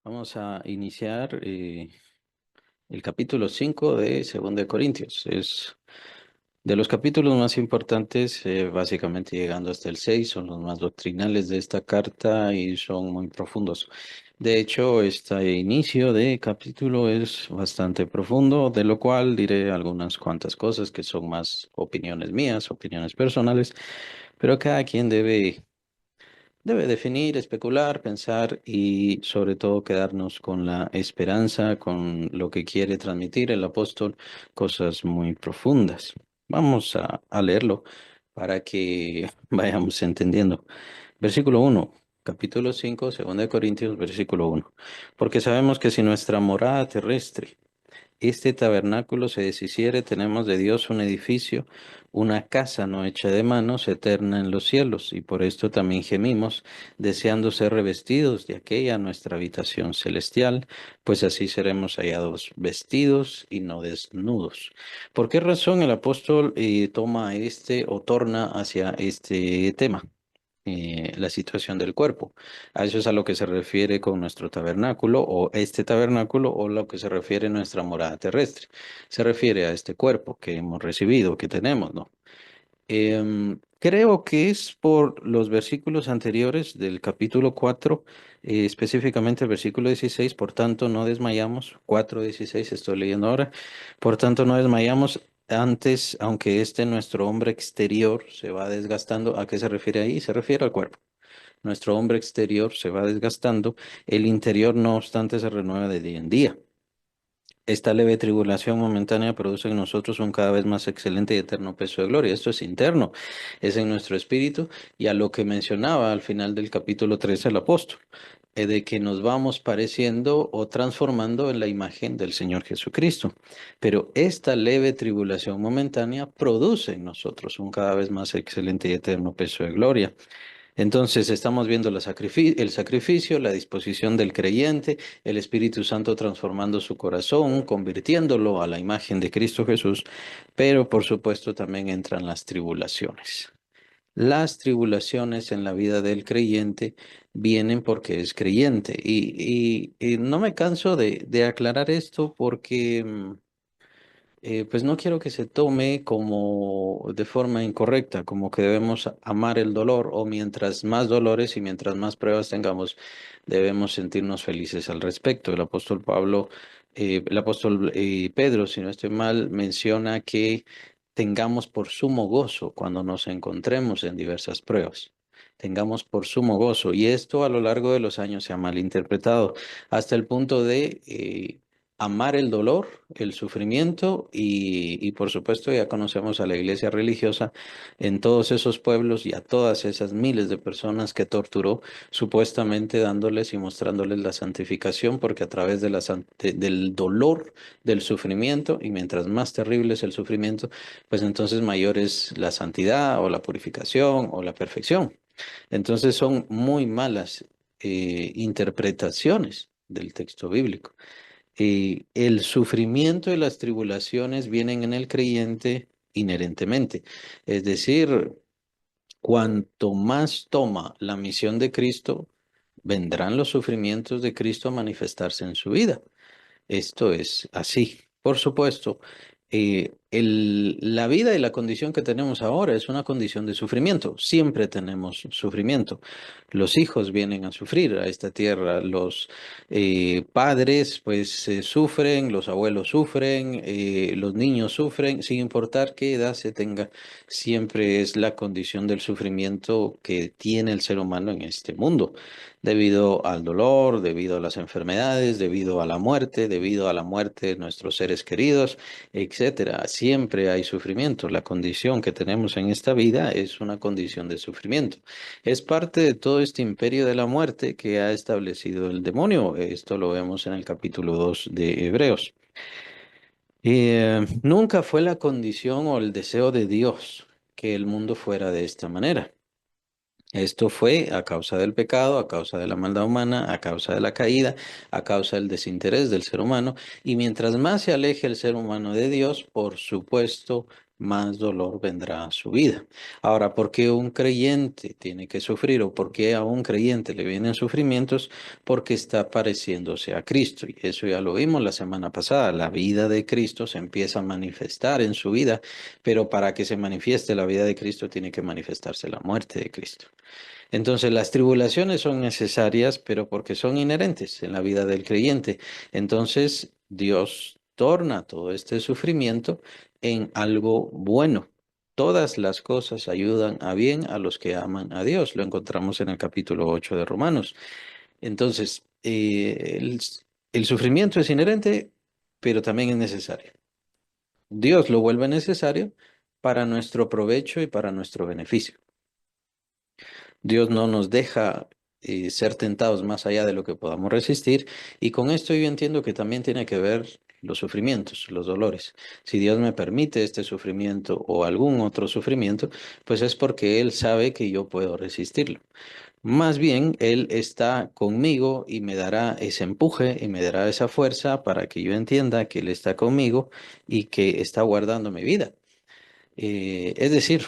Vamos a iniciar el capítulo 5 de Segunda de Corintios. Es de los capítulos más importantes, básicamente llegando hasta el 6, son los más doctrinales de esta carta y son muy profundos. De hecho, este inicio de capítulo es bastante profundo, de lo cual diré algunas cuantas cosas que son más opiniones mías, opiniones personales, pero cada quien debe definir, especular, pensar y sobre todo quedarnos con la esperanza, con lo que quiere transmitir el apóstol, cosas muy profundas. Vamos a leerlo para que vayamos entendiendo. Versículo 1, capítulo 5, 2 de Corintios, versículo 1. Porque sabemos que si nuestra morada terrestre, este tabernáculo se deshiciere, tenemos de Dios un edificio, una casa no hecha de manos, eterna en los cielos, y por esto también gemimos, deseando ser revestidos de aquella nuestra habitación celestial, pues así seremos hallados vestidos y no desnudos. ¿Por qué razón el apóstol toma este o torna hacia este tema? La situación del cuerpo. A eso es a lo que se refiere con nuestro tabernáculo o este tabernáculo o lo que se refiere nuestra morada terrestre. Se refiere a este cuerpo que hemos recibido, que tenemos, ¿no? Creo que es por los versículos anteriores del capítulo 4, específicamente el versículo 16. Por tanto no desmayamos, 4:16 estoy leyendo ahora, por tanto no desmayamos antes, aunque nuestro hombre exterior se va desgastando. ¿A qué se refiere ahí? Se refiere al cuerpo. Nuestro hombre exterior se va desgastando, el interior no obstante se renueva de día en día. Esta leve tribulación momentánea produce en nosotros un cada vez más excelente y eterno peso de gloria. Esto es interno, es en nuestro espíritu y a lo que mencionaba al final del capítulo 13 el apóstol, de que nos vamos pareciendo o transformando en la imagen del Señor Jesucristo. Pero esta leve tribulación momentánea produce en nosotros un cada vez más excelente y eterno peso de gloria. Entonces estamos viendo el sacrificio, la disposición del creyente, el Espíritu Santo transformando su corazón, convirtiéndolo a la imagen de Cristo Jesús, pero por supuesto también entran las tribulaciones. Las tribulaciones en la vida del creyente vienen porque es creyente y no me canso de aclarar esto porque pues no quiero que se tome como de forma incorrecta, como que debemos amar el dolor o mientras más dolores y mientras más pruebas tengamos, debemos sentirnos felices al respecto. El apóstol Pedro, si no estoy mal, menciona que tengamos por sumo gozo cuando nos encontremos en diversas pruebas. Tengamos por sumo gozo. Y esto a lo largo de los años se ha malinterpretado hasta el punto de amar el dolor, el sufrimiento y por supuesto ya conocemos a la iglesia religiosa en todos esos pueblos y a todas esas miles de personas que torturó, supuestamente dándoles y mostrándoles la santificación, porque a través del dolor, del sufrimiento, y mientras más terrible es el sufrimiento, pues entonces mayor es la santidad o la purificación o la perfección. Entonces son muy malas interpretaciones del texto bíblico. El sufrimiento y las tribulaciones vienen en el creyente inherentemente. Es decir, cuanto más toma la misión de Cristo, vendrán los sufrimientos de Cristo a manifestarse en su vida. Esto es así. Por supuesto, la vida y la condición que tenemos ahora es una condición de sufrimiento. Siempre tenemos sufrimiento. Los hijos vienen a sufrir a esta tierra. Los padres, pues, sufren, los abuelos sufren, los niños sufren, sin importar qué edad se tenga. Siempre es la condición del sufrimiento que tiene el ser humano en este mundo debido al dolor, debido a las enfermedades, debido a la muerte, debido a la muerte de nuestros seres queridos, etcétera. Siempre hay sufrimiento. La condición que tenemos en esta vida es una condición de sufrimiento. Es parte de todo este imperio de la muerte que ha establecido el demonio. Esto lo vemos en el capítulo 2 de Hebreos. Nunca fue la condición o el deseo de Dios que el mundo fuera de esta manera. Esto fue a causa del pecado, a causa de la maldad humana, a causa de la caída, a causa del desinterés del ser humano. Y mientras más se aleje el ser humano de Dios, por supuesto, más dolor vendrá a su vida. Ahora, ¿por qué un creyente tiene que sufrir o por qué a un creyente le vienen sufrimientos? Porque está pareciéndose a Cristo. Y eso ya lo vimos la semana pasada. La vida de Cristo se empieza a manifestar en su vida, pero para que se manifieste la vida de Cristo tiene que manifestarse la muerte de Cristo. Entonces, las tribulaciones son necesarias, pero porque son inherentes en la vida del creyente. Entonces, Dios torna todo este sufrimiento en algo bueno. Todas las cosas ayudan a bien a los que aman a Dios. Lo encontramos en el capítulo 8 de Romanos. Entonces, el sufrimiento es inherente, pero también es necesario. Dios lo vuelve necesario para nuestro provecho y para nuestro beneficio. Dios no nos deja ser tentados más allá de lo que podamos resistir. Y con esto yo entiendo que también tiene que ver los sufrimientos, los dolores. Si Dios me permite este sufrimiento o algún otro sufrimiento, pues es porque Él sabe que yo puedo resistirlo. Más bien, Él está conmigo y me dará ese empuje y me dará esa fuerza para que yo entienda que Él está conmigo y que está guardando mi vida. Es decir,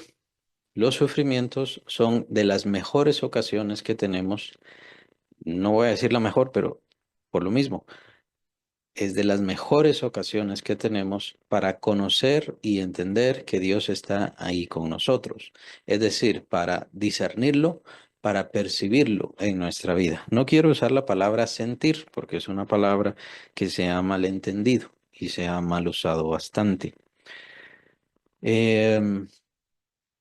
los sufrimientos son de las mejores ocasiones que tenemos. No voy a decir la mejor, pero por lo mismo, es de las mejores ocasiones que tenemos para conocer y entender que Dios está ahí con nosotros. Es decir, para discernirlo, para percibirlo en nuestra vida. No quiero usar la palabra sentir, porque es una palabra que se ha malentendido y se ha mal usado bastante. Em,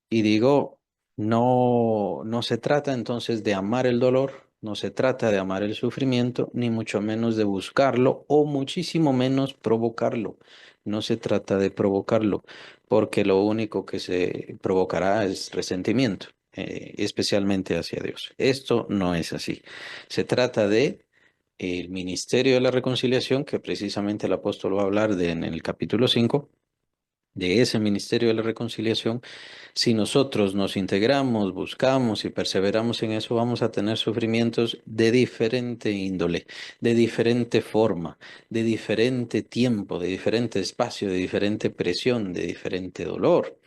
Y digo, no se trata entonces de amar el dolor, no se trata de amar el sufrimiento, ni mucho menos de buscarlo, o muchísimo menos provocarlo. No se trata de provocarlo, porque lo único que se provocará es resentimiento, especialmente hacia Dios. Esto no es así. Se trata de el ministerio de la reconciliación, que precisamente el apóstol va a hablar en el capítulo 5 de ese ministerio de la reconciliación. Si nosotros nos integramos, buscamos y perseveramos en eso, vamos a tener sufrimientos de diferente índole, de diferente forma, de diferente tiempo, de diferente espacio, de diferente presión, de diferente dolor.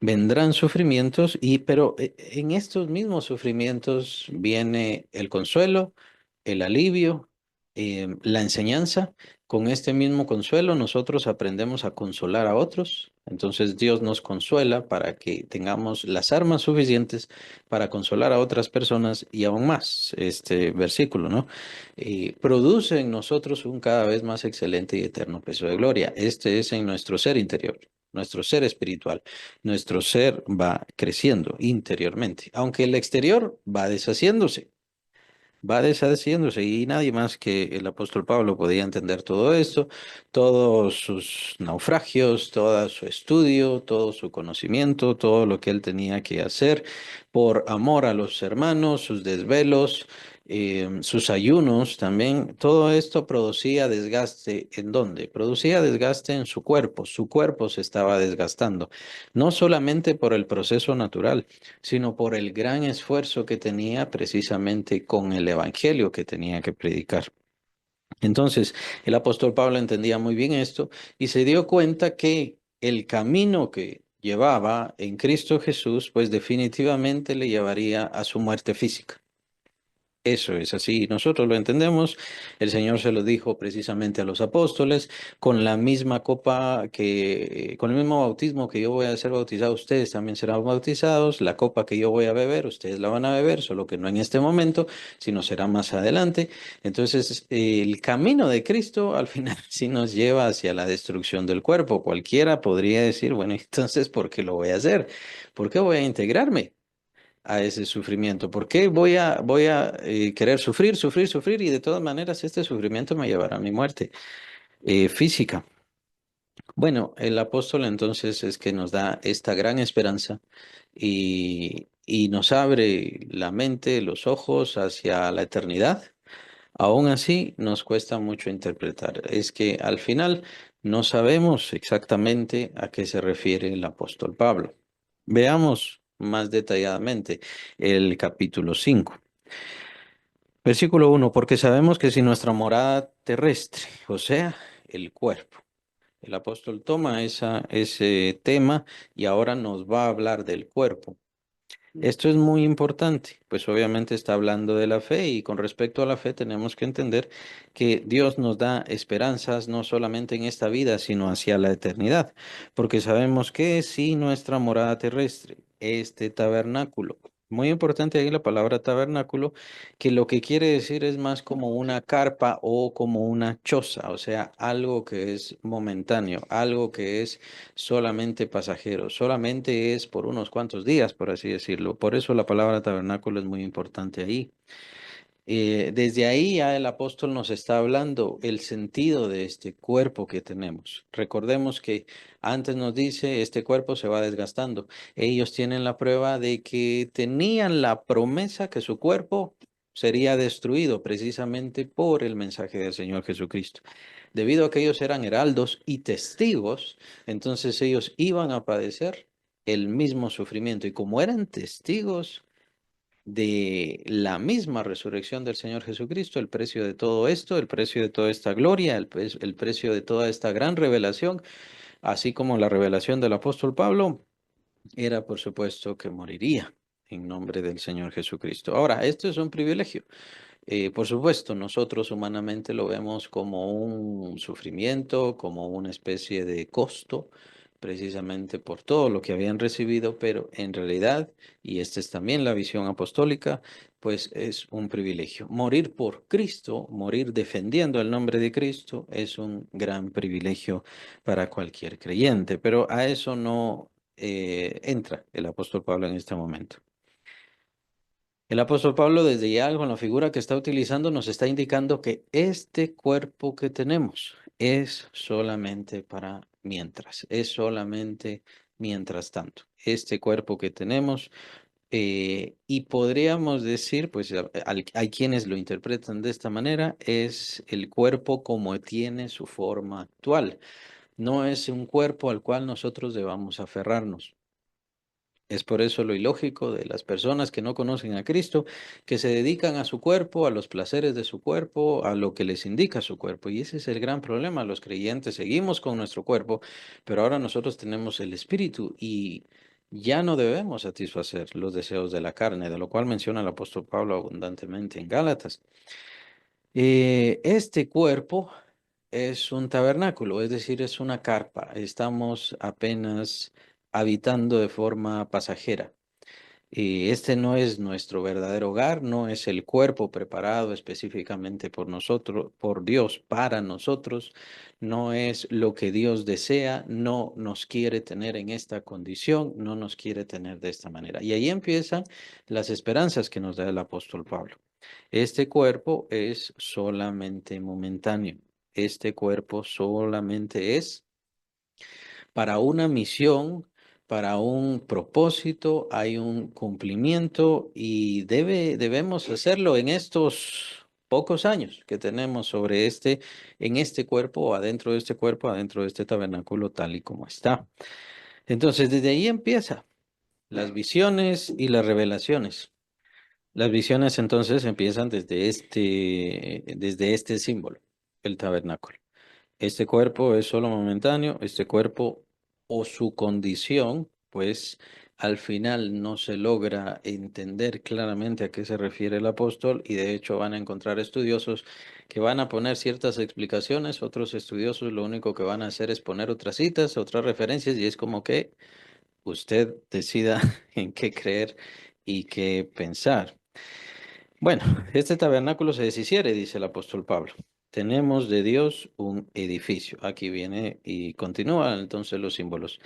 Vendrán sufrimientos pero en estos mismos sufrimientos viene el consuelo, el alivio, la enseñanza. Con este mismo consuelo nosotros aprendemos a consolar a otros. Entonces Dios nos consuela para que tengamos las armas suficientes para consolar a otras personas y aún más. Este versículo, ¿no? Produce en nosotros un cada vez más excelente y eterno peso de gloria. Este es en nuestro ser interior, nuestro ser espiritual. Nuestro ser va creciendo interiormente, aunque el exterior va deshaciéndose y nadie más que el apóstol Pablo podía entender todo esto, todos sus naufragios, todo su estudio, todo su conocimiento, todo lo que él tenía que hacer por amor a los hermanos, sus desvelos, sus ayunos también. Todo esto producía desgaste. ¿En dónde? Producía desgaste en su cuerpo se estaba desgastando, no solamente por el proceso natural, sino por el gran esfuerzo que tenía precisamente con el evangelio que tenía que predicar. Entonces, el apóstol Pablo entendía muy bien esto y se dio cuenta que el camino que llevaba en Cristo Jesús, pues definitivamente le llevaría a su muerte física. Eso es así, nosotros lo entendemos. El Señor se lo dijo precisamente a los apóstoles, con la misma copa con el mismo bautismo que yo voy a ser bautizado, ustedes también serán bautizados. La copa que yo voy a beber, ustedes la van a beber, solo que no en este momento, sino será más adelante. Entonces, el camino de Cristo al final sí nos lleva hacia la destrucción del cuerpo. Cualquiera podría decir, bueno, entonces, ¿por qué lo voy a hacer? ¿Por qué voy a integrarme a ese sufrimiento? ¿Por qué voy a querer sufrir, sufrir, sufrir y de todas maneras este sufrimiento me llevará a mi muerte física? Bueno, el apóstol entonces es que nos da esta gran esperanza y nos abre la mente, los ojos hacia la eternidad. Aún así, nos cuesta mucho interpretar. Es que al final no sabemos exactamente a qué se refiere el apóstol Pablo. Veamos más detalladamente el capítulo 5. Versículo 1: porque sabemos que si nuestra morada terrestre, o sea, el cuerpo, El apóstol toma ese tema y ahora nos va a hablar del cuerpo. Esto es muy importante, pues obviamente está hablando de la fe y con respecto a la fe tenemos que entender que Dios nos da esperanzas no solamente en esta vida, sino hacia la eternidad, porque sabemos que si nuestra morada terrestre, este tabernáculo, muy importante ahí la palabra tabernáculo, que lo que quiere decir es más como una carpa o como una choza, o sea, algo que es momentáneo, algo que es solamente pasajero, solamente es por unos cuantos días, por así decirlo. Por eso la palabra tabernáculo es muy importante ahí. Desde ahí ya el apóstol nos está hablando el sentido de este cuerpo que tenemos. Recordemos que antes nos dice, este cuerpo se va desgastando. Ellos tienen la prueba de que tenían la promesa que su cuerpo sería destruido precisamente por el mensaje del Señor Jesucristo. Debido a que ellos eran heraldos y testigos, entonces ellos iban a padecer el mismo sufrimiento. Y como eran testigos, de la misma resurrección del Señor Jesucristo, el precio de todo esto, el precio de toda esta gloria, el precio de toda esta gran revelación, así como la revelación del apóstol Pablo, era por supuesto que moriría en nombre del Señor Jesucristo. Ahora, esto es un privilegio. Por supuesto, nosotros humanamente lo vemos como un sufrimiento, como una especie de costo, precisamente por todo lo que habían recibido, pero en realidad, y esta es también la visión apostólica, pues es un privilegio. Morir por Cristo, morir defendiendo el nombre de Cristo, es un gran privilegio para cualquier creyente, pero a eso no entra el apóstol Pablo en este momento. El apóstol Pablo, desde ya con la figura que está utilizando, nos está indicando que este cuerpo que tenemos es solamente para mientras, es solamente mientras tanto. Este cuerpo que tenemos, y podríamos decir, pues hay quienes lo interpretan de esta manera, es el cuerpo como tiene su forma actual. No es un cuerpo al cual nosotros debamos aferrarnos. Es por eso lo ilógico de las personas que no conocen a Cristo, que se dedican a su cuerpo, a los placeres de su cuerpo, a lo que les indica su cuerpo. Y ese es el gran problema. Los creyentes seguimos con nuestro cuerpo, pero ahora nosotros tenemos el espíritu y ya no debemos satisfacer los deseos de la carne, de lo cual menciona el apóstol Pablo abundantemente en Gálatas. Este cuerpo es un tabernáculo, es decir, es una carpa. Estamos apenas habitando de forma pasajera. Este no es nuestro verdadero hogar, no es el cuerpo preparado específicamente por nosotros, por Dios, para nosotros, no es lo que Dios desea, no nos quiere tener en esta condición, no nos quiere tener de esta manera. Y ahí empiezan las esperanzas que nos da el apóstol Pablo. Este cuerpo es solamente momentáneo. Este cuerpo solamente es para una misión, para un propósito, hay un cumplimiento y debemos hacerlo en estos pocos años que tenemos sobre en este cuerpo, adentro de este tabernáculo tal y como está. Entonces, desde ahí empieza las visiones y las revelaciones. Las visiones entonces empiezan desde este símbolo, el tabernáculo. Este cuerpo es solo momentáneo, este cuerpo o su condición, pues al final no se logra entender claramente a qué se refiere el apóstol y de hecho van a encontrar estudiosos que van a poner ciertas explicaciones, otros estudiosos lo único que van a hacer es poner otras citas, otras referencias y es como que usted decida en qué creer y qué pensar. Bueno, este tabernáculo se deshiciere, dice el apóstol Pablo. Tenemos de Dios un edificio. Aquí viene y continúa entonces los símbolos.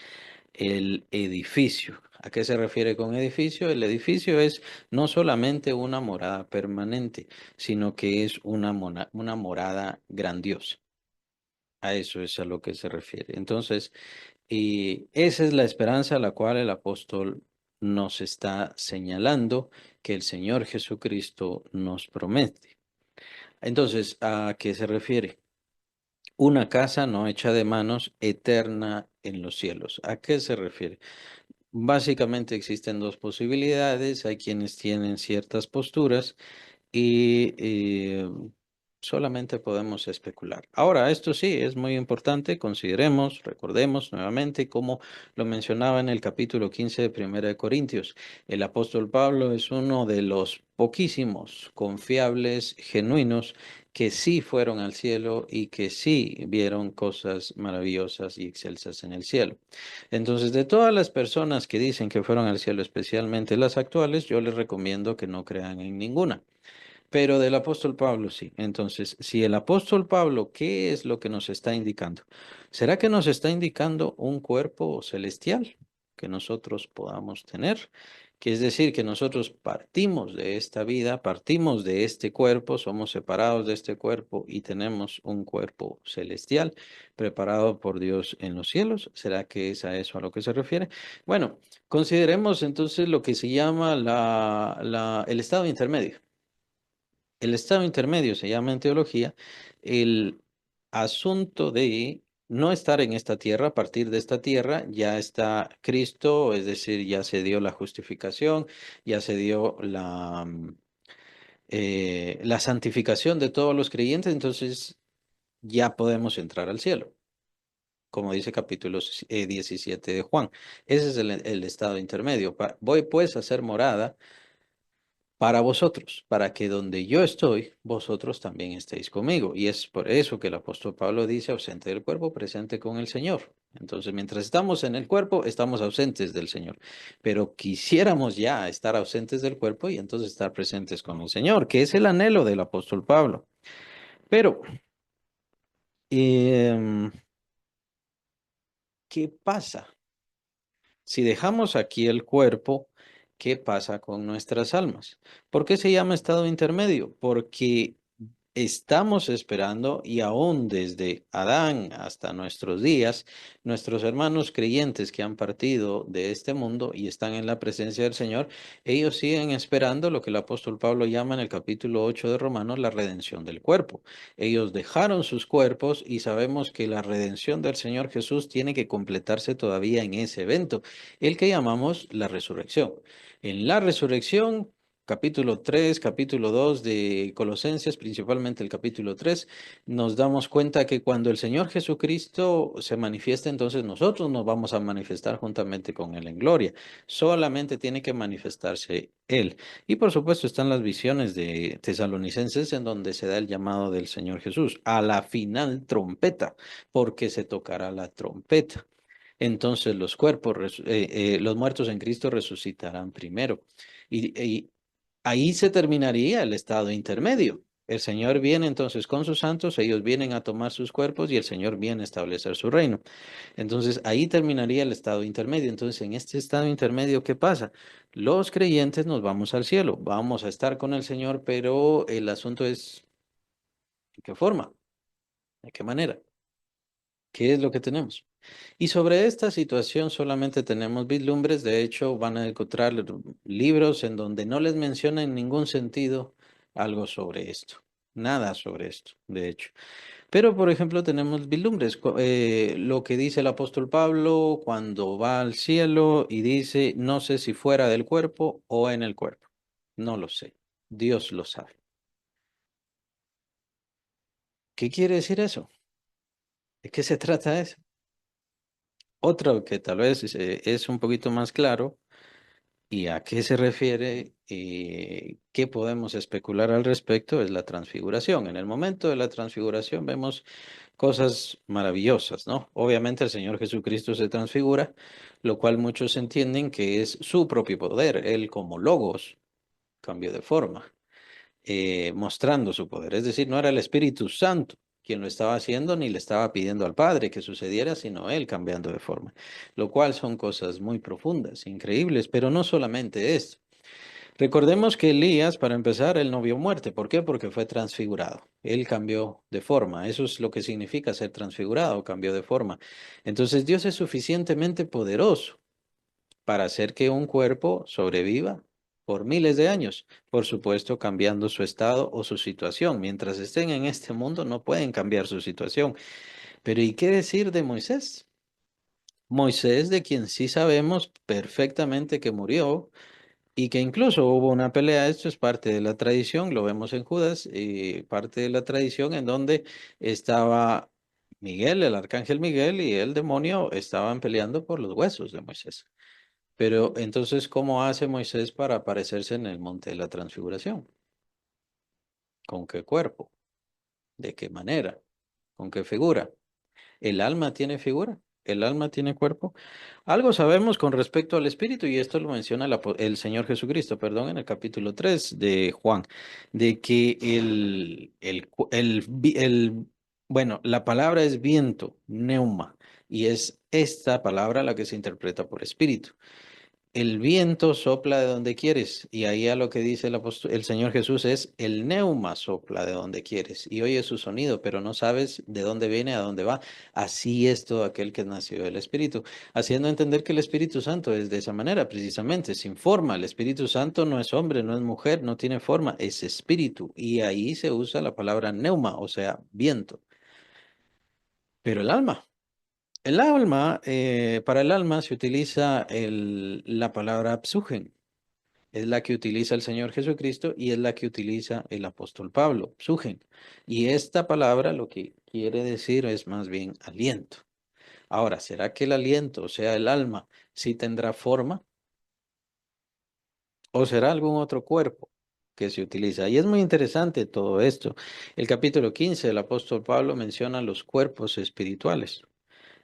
El edificio. ¿A qué se refiere con edificio? El edificio es no solamente una morada permanente, sino que es una morada grandiosa. A eso es a lo que se refiere. Entonces, y esa es la esperanza a la cual el apóstol nos está señalando que el Señor Jesucristo nos promete. Entonces, ¿a qué se refiere? Una casa no hecha de manos, eterna en los cielos. ¿A qué se refiere? Básicamente existen dos posibilidades. Hay quienes tienen ciertas posturas y Solamente podemos especular. Ahora, esto sí es muy importante. Consideremos, recordemos nuevamente, como lo mencionaba en el capítulo 15 de Primera de Corintios. El apóstol Pablo es uno de los poquísimos confiables, genuinos, que sí fueron al cielo y que sí vieron cosas maravillosas y excelsas en el cielo. Entonces, de todas las personas que dicen que fueron al cielo, especialmente las actuales, yo les recomiendo que no crean en ninguna. Pero del apóstol Pablo sí. Entonces, si el apóstol Pablo, ¿qué es lo que nos está indicando? ¿Será que nos está indicando un cuerpo celestial que nosotros podamos tener? Que es decir, que nosotros partimos de esta vida, partimos de este cuerpo, somos separados de este cuerpo y tenemos un cuerpo celestial preparado por Dios en los cielos. ¿Será que es a eso a lo que se refiere? Bueno, consideremos entonces lo que se llama el estado intermedio. El estado intermedio se llama en teología el asunto de no estar en esta tierra, a partir de esta tierra ya está Cristo, es decir, ya se dio la justificación, ya se dio la santificación de todos los creyentes, entonces ya podemos entrar al cielo, como dice capítulo 17 de Juan. Ese es el estado intermedio. Voy pues a hacer morada para vosotros, para que donde yo estoy, vosotros también estéis conmigo. Y es por eso que el apóstol Pablo dice, ausente del cuerpo, presente con el Señor. Entonces, mientras estamos en el cuerpo, estamos ausentes del Señor. Pero quisiéramos ya estar ausentes del cuerpo y entonces estar presentes con el Señor, que es el anhelo del apóstol Pablo. Pero, em, ¿qué pasa? Si dejamos aquí el cuerpo, ¿qué pasa con nuestras almas? ¿Por qué se llama estado intermedio? Porque estamos esperando y aún desde Adán hasta nuestros días, nuestros hermanos creyentes que han partido de este mundo y están en la presencia del Señor, ellos siguen esperando lo que el apóstol Pablo llama en el capítulo 8 de Romanos la redención del cuerpo. Ellos dejaron sus cuerpos y sabemos que la redención del Señor Jesús tiene que completarse todavía en ese evento, el que llamamos la resurrección. En la resurrección, capítulo 3, capítulo 2 de Colosenses, principalmente el capítulo 3, nos damos cuenta que cuando el Señor Jesucristo se manifiesta, entonces nosotros nos vamos a manifestar juntamente con Él en gloria. Solamente tiene que manifestarse Él. Y por supuesto están las visiones de Tesalonicenses en donde se da el llamado del Señor Jesús a la final trompeta, porque se tocará la trompeta. Entonces los cuerpos, los muertos en Cristo resucitarán primero. Y ahí se terminaría el estado intermedio. El Señor viene entonces con sus santos, ellos vienen a tomar sus cuerpos y el Señor viene a establecer su reino. Entonces ahí terminaría el estado intermedio. Entonces en este estado intermedio, ¿qué pasa? Los creyentes nos vamos al cielo, vamos a estar con el Señor, pero el asunto es, ¿en qué forma? ¿De qué manera? ¿Qué es lo que tenemos? Y sobre esta situación solamente tenemos vislumbres. De hecho, van a encontrar libros en donde no les menciona en ningún sentido algo sobre esto. Nada sobre esto, de hecho. Pero, por ejemplo, tenemos vislumbres. Lo que dice el apóstol Pablo cuando va al cielo y dice, no sé si fuera del cuerpo o en el cuerpo. No lo sé. Dios lo sabe. ¿Qué quiere decir eso? ¿De qué se trata eso? Otro que tal vez es un poquito más claro. ¿Y a qué se refiere? ¿Qué podemos especular al respecto? Es la transfiguración. En el momento de la transfiguración vemos cosas maravillosas, ¿no? Obviamente el Señor Jesucristo se transfigura, lo cual muchos entienden que es su propio poder. Él como logos cambió de forma, mostrando su poder. Es decir, no era el Espíritu Santo quien lo estaba haciendo ni le estaba pidiendo al Padre que sucediera, sino él cambiando de forma, lo cual son cosas muy profundas, increíbles, pero no solamente esto. Recordemos que Elías, para empezar, él no vio muerte. ¿Por qué? Porque fue transfigurado. Él cambió de forma. Eso es lo que significa ser transfigurado, cambió de forma. Entonces Dios es suficientemente poderoso para hacer que un cuerpo sobreviva por miles de años, por supuesto cambiando su estado o su situación. Mientras estén en este mundo no pueden cambiar su situación. Pero ¿y qué decir de Moisés? Moisés, de quien sí sabemos perfectamente que murió, y que incluso hubo una pelea, esto es parte de la tradición, lo vemos en Judas, parte de la tradición en donde estaba Miguel, el arcángel Miguel y el demonio estaban peleando por los huesos de Moisés. Pero entonces, ¿cómo hace Moisés para aparecerse en el monte de la transfiguración? ¿Con qué cuerpo? ¿De qué manera? ¿Con qué figura? ¿El alma tiene figura? ¿El alma tiene cuerpo? Algo sabemos con respecto al espíritu, y esto lo menciona el Señor Jesucristo, perdón, en el capítulo 3 de Juan, de que bueno, la palabra es viento, neuma, y es esta palabra la que se interpreta por espíritu. El viento sopla de donde quieres, y ahí a lo que dice el Señor Jesús es, el neuma sopla de donde quieres, y oyes su sonido, pero no sabes de dónde viene, a dónde va. Así es todo aquel que nació del Espíritu, haciendo entender que el Espíritu Santo es de esa manera, precisamente, sin forma. El Espíritu Santo no es hombre, no es mujer, no tiene forma, es espíritu, y ahí se usa la palabra neuma, o sea, viento. Pero el alma, para el alma se utiliza la palabra psugen. Es la que utiliza el Señor Jesucristo y es la que utiliza el apóstol Pablo, psugen. Y esta palabra lo que quiere decir es más bien aliento. Ahora, ¿será que el aliento, o sea, el alma, sí tendrá forma o será algún otro cuerpo que se utiliza? Y es muy interesante todo esto. El capítulo 15 del apóstol Pablo menciona los cuerpos espirituales.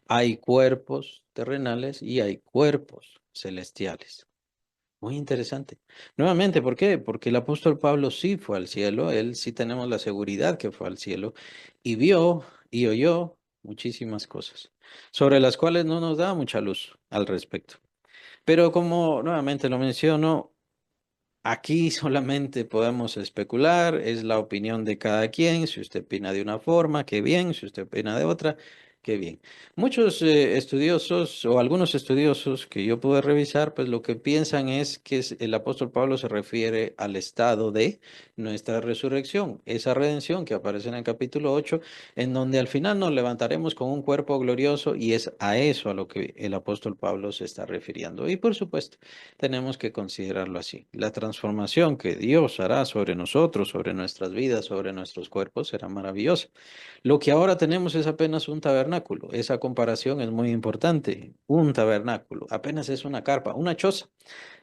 Hay cuerpos terrenales y hay cuerpos celestiales. Muy interesante. Nuevamente, ¿por qué? Porque el apóstol Pablo sí fue al cielo, él sí tenemos la seguridad que fue al cielo y vio y oyó muchísimas cosas, sobre las cuales no nos da mucha luz al respecto. Pero como nuevamente lo menciono, aquí solamente podemos especular, es la opinión de cada quien. Si usted opina de una forma, qué bien. Si usted opina de otra, qué bien. Muchos estudiosos o algunos estudiosos que yo pude revisar, pues lo que piensan es que el apóstol Pablo se refiere al estado de nuestra resurrección, esa redención que aparece en el capítulo 8, en donde al final nos levantaremos con un cuerpo glorioso y es a eso a lo que el apóstol Pablo se está refiriendo. Y por supuesto, tenemos que considerarlo así. La transformación que Dios hará sobre nosotros, sobre nuestras vidas, sobre nuestros cuerpos, será maravillosa. Lo que ahora tenemos es apenas un tabernáculo. Esa comparación es muy importante. Un tabernáculo, apenas es una carpa, una choza.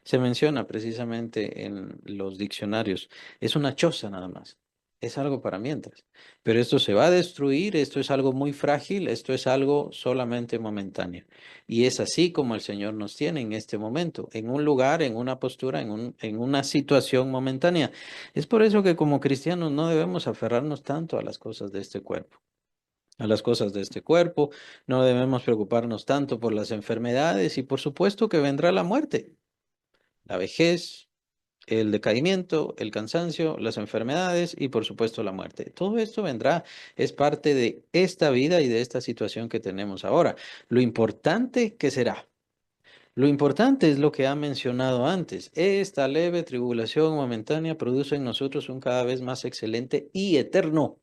Se menciona precisamente en los diccionarios. Es una choza nada más. Es algo para mientras. Pero esto se va a destruir, esto es algo muy frágil, esto es algo solamente momentáneo. Y es así como el Señor nos tiene en este momento, en un lugar, en una postura, en una situación momentánea. Es por eso que como cristianos no debemos aferrarnos tanto a las cosas de este cuerpo. A las cosas de este cuerpo, no debemos preocuparnos tanto por las enfermedades y por supuesto que vendrá la muerte, la vejez, el decaimiento, el cansancio, las enfermedades y por supuesto la muerte. Todo esto vendrá, es parte de esta vida y de esta situación que tenemos ahora. Lo importante que será. Lo importante es lo que ha mencionado antes. Esta leve tribulación momentánea produce en nosotros un cada vez más excelente y eterno.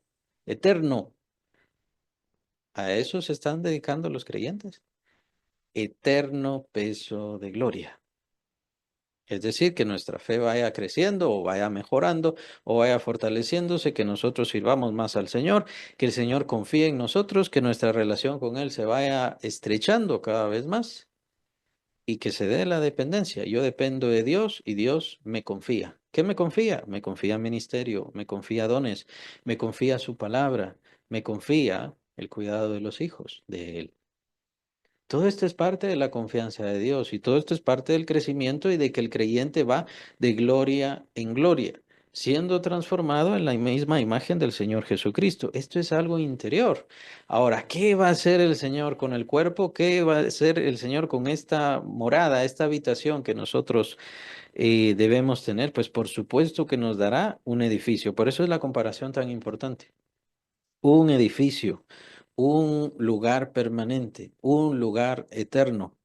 A eso se están dedicando los creyentes. Eterno peso de gloria. Es decir, que nuestra fe vaya creciendo o vaya mejorando o vaya fortaleciéndose, que nosotros sirvamos más al Señor, que el Señor confíe en nosotros, que nuestra relación con Él se vaya estrechando cada vez más y que se dé la dependencia. Yo dependo de Dios y Dios me confía. ¿Qué me confía? Me confía ministerio, me confía dones, me confía su palabra, me confía el cuidado de los hijos de Él. Todo esto es parte de la confianza de Dios y todo esto es parte del crecimiento y de que el creyente va de gloria en gloria, siendo transformado en la misma imagen del Señor Jesucristo. Esto es algo interior. Ahora, ¿qué va a hacer el Señor con el cuerpo? ¿Qué va a hacer el Señor con esta morada, esta habitación que nosotros debemos tener? Pues por supuesto que nos dará un edificio. Por eso es la comparación tan importante. Un edificio, un lugar permanente, un lugar eterno.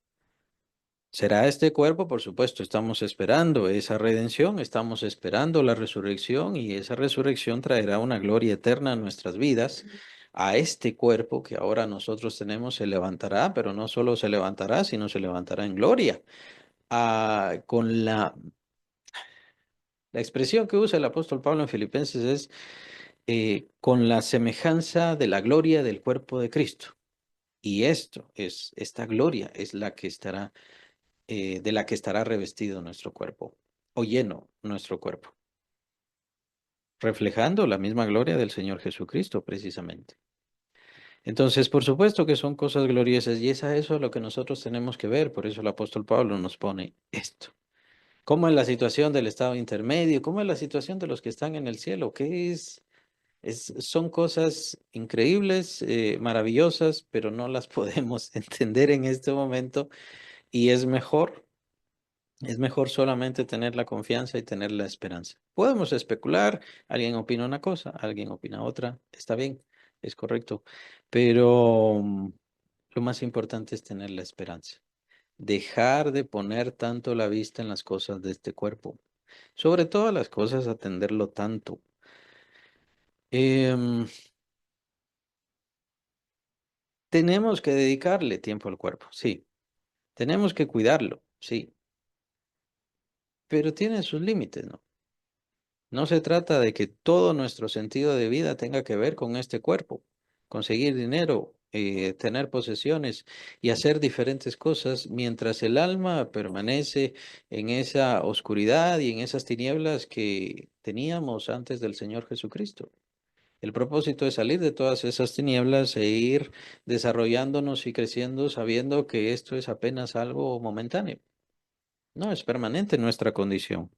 ¿Será este cuerpo? Por supuesto, estamos esperando esa redención, estamos esperando la resurrección y esa resurrección traerá una gloria eterna a nuestras vidas. A este cuerpo que ahora nosotros tenemos se levantará, pero no solo se levantará, sino se levantará en gloria, con la La expresión que usa el apóstol Pablo en Filipenses es con la semejanza de la gloria del cuerpo de Cristo. Y esta gloria es la que estará, de la que estará revestido nuestro cuerpo, o lleno nuestro cuerpo, reflejando la misma gloria del Señor Jesucristo, precisamente. Entonces, por supuesto que son cosas gloriosas y es a eso lo que nosotros tenemos que ver. Por eso el apóstol Pablo nos pone esto. ¿Cómo es la situación del estado intermedio? ¿Cómo es la situación de los que están en el cielo? ¿Qué es? Son cosas increíbles, maravillosas, pero no las podemos entender en este momento y es mejor solamente tener la confianza y tener la esperanza. Podemos especular, alguien opina una cosa, alguien opina otra, está bien, es correcto, pero lo más importante es tener la esperanza. Dejar de poner tanto la vista en las cosas de este cuerpo, sobre todas las cosas atenderlo tanto. Em, Tenemos que dedicarle tiempo al cuerpo, sí. Tenemos que cuidarlo, sí. Pero tiene sus límites, ¿no? No se trata de que todo nuestro sentido de vida tenga que ver con este cuerpo. Conseguir dinero, tener posesiones y hacer diferentes cosas mientras el alma permanece en esa oscuridad y en esas tinieblas que teníamos antes del Señor Jesucristo. El propósito es salir de todas esas tinieblas e ir desarrollándonos y creciendo sabiendo que esto es apenas algo momentáneo. No es permanente nuestra condición.